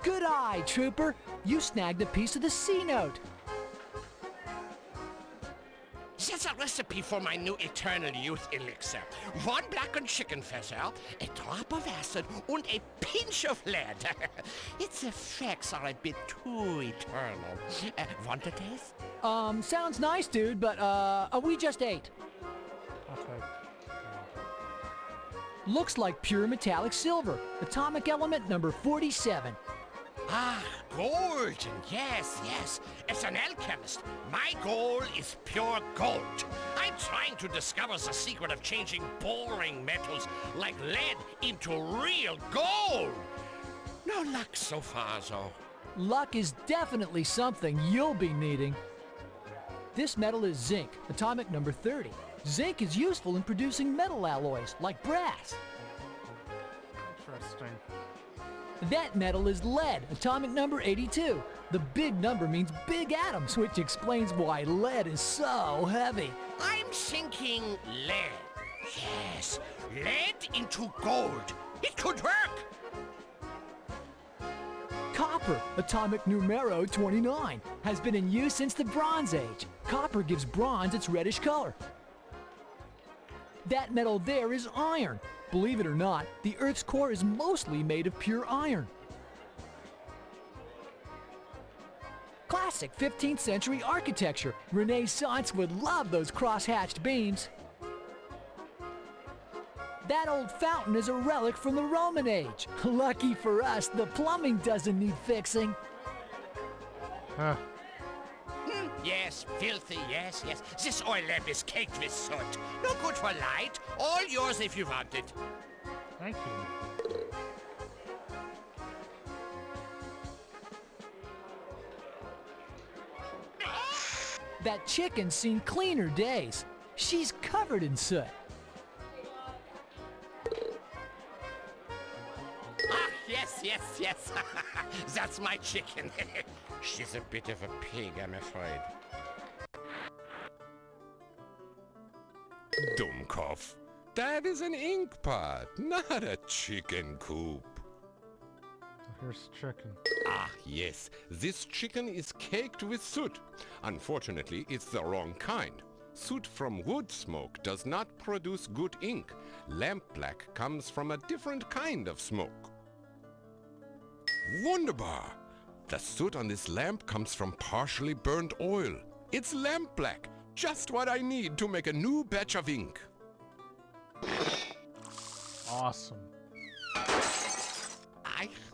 Good eye, Trooper. You snagged a piece of the C-note. That's a recipe for my new eternal youth elixir. 1 blackened chicken feather, a drop of acid, and a pinch of lead. Its effects are a bit too eternal. Want a taste? Sounds nice, dude, but, we just ate. Okay. Looks like pure metallic silver. Atomic element number 47. Ah, golden, yes, yes. As an alchemist, my goal is pure gold. I'm trying to discover the secret of changing boring metals like lead into real gold. No luck so far, though. Luck is definitely something you'll be needing. This metal is zinc, atomic number 30. Zinc is useful in producing metal alloys, like brass. Interesting. That metal is lead, atomic number 82. The big number means big atoms, which explains why lead is so heavy. I'm thinking lead. Yes, lead into gold. It could work. Copper, atomic numero 29, has been in use since the Bronze Age. Copper gives bronze its reddish color. That metal there is iron. Believe it or not, the Earth's core is mostly made of pure iron. Classic 15th century architecture. Renaissance would love those cross-hatched beams. That old fountain is a relic from the Roman age. Lucky for us, the plumbing doesn't need fixing. Huh. Yes, filthy, yes, yes. This oil lamp is caked with soot. No good for light. All yours if you want it. Thank you. That chicken's seen cleaner days. She's covered in soot. Ah, yes, yes, yes. That's my chicken. She's a bit of a pig, I'm afraid. Dummkopf. That is an ink pot, not a chicken coop. Here's chicken. Ah, yes. This chicken is caked with soot. Unfortunately, it's the wrong kind. Soot from wood smoke does not produce good ink. Lamp black comes from a different kind of smoke. Wunderbar! The soot on this lamp comes from partially burned oil. It's lamp black, just what I need to make a new batch of ink. Awesome.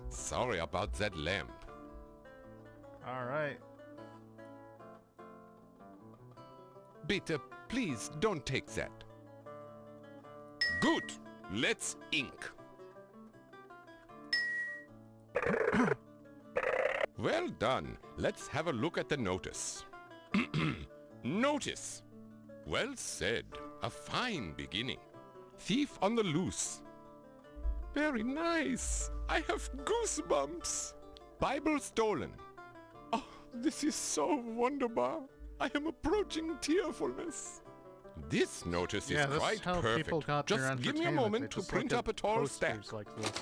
Sorry about that lamp. All right. Bitte, please don't take that. Good. Let's ink. Well done. Let's have a look at the notice. Notice. Well said. A fine beginning. Thief on the loose. Very nice. I have goosebumps. Bible stolen. Oh, this is so wonderful. I am approaching tearfulness. This notice is this quite is how perfect. people got their Just give me a entertainment. moment They to just print look up at a tall posters stack. like this.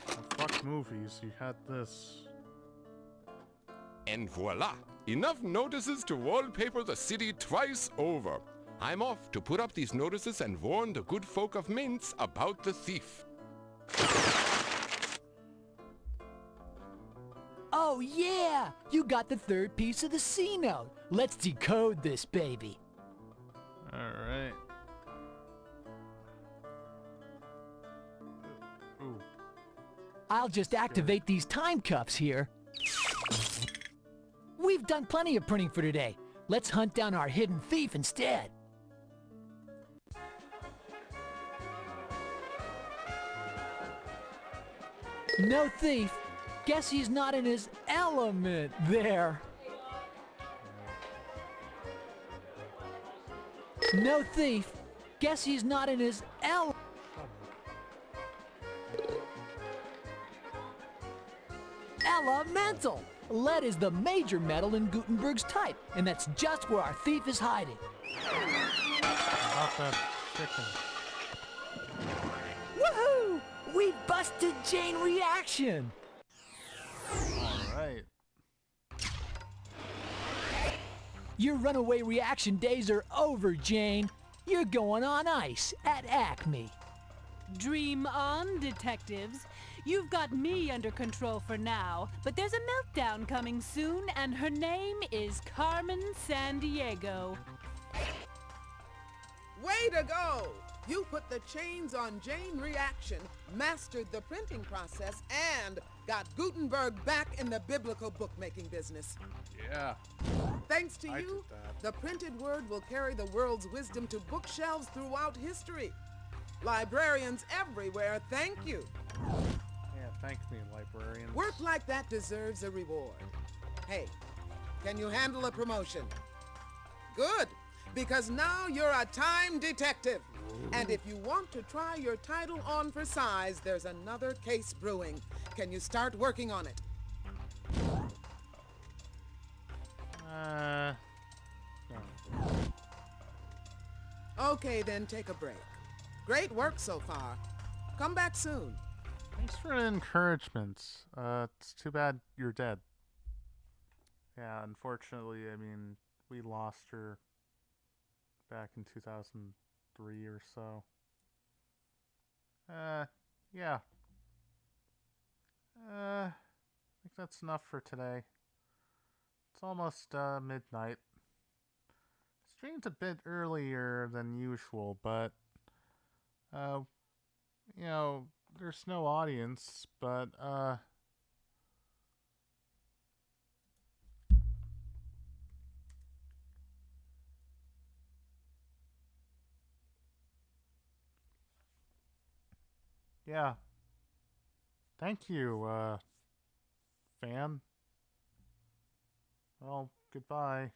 Oh, fuck movies. You had this. And voila! Enough notices to wallpaper the city twice over. I'm off to put up these notices and warn the good folk of Mainz about the thief. Oh, yeah! You got the third piece of the C note. Let's decode this baby. Alright. Ooh. I'll just activate these time cuffs here. We've done plenty of printing for today. Let's hunt down our hidden thief instead. No thief. Guess he's not in his element there. No thief. Guess he's not in his elemental. Lead is the major metal in Gutenberg's type, and that's just where our thief is hiding. About that chicken. Woohoo! We busted Chain Reaction! Alright. Your runaway reaction days are over, Jane. You're going on ice at Acme. Dream on, detectives. You've got me under control for now, but there's a meltdown coming soon, and her name is Carmen Sandiego. Way to go! You put the chains on Jane Reaction, mastered the printing process, and got Gutenberg back in the biblical bookmaking business. Yeah. Thanks to I you, did that. the printed word will carry the world's wisdom to bookshelves throughout history. Librarians everywhere, thank you. Yeah, thank me, librarians. Work like that deserves a reward. Hey, can you handle a promotion? Good, because now you're a time detective. And if you want to try your title on for size, there's another case brewing. Can you start working on it? No. Okay, then take a break. Great work so far. Come back soon. Thanks for the encouragement. It's too bad you're dead. Yeah, unfortunately, I mean, we lost her back in 2003 or so. Yeah. I think that's enough for today. It's almost, midnight. Streamed a bit earlier than usual, but, you know, there's no audience, but, yeah. Thank you, fan. Well, goodbye.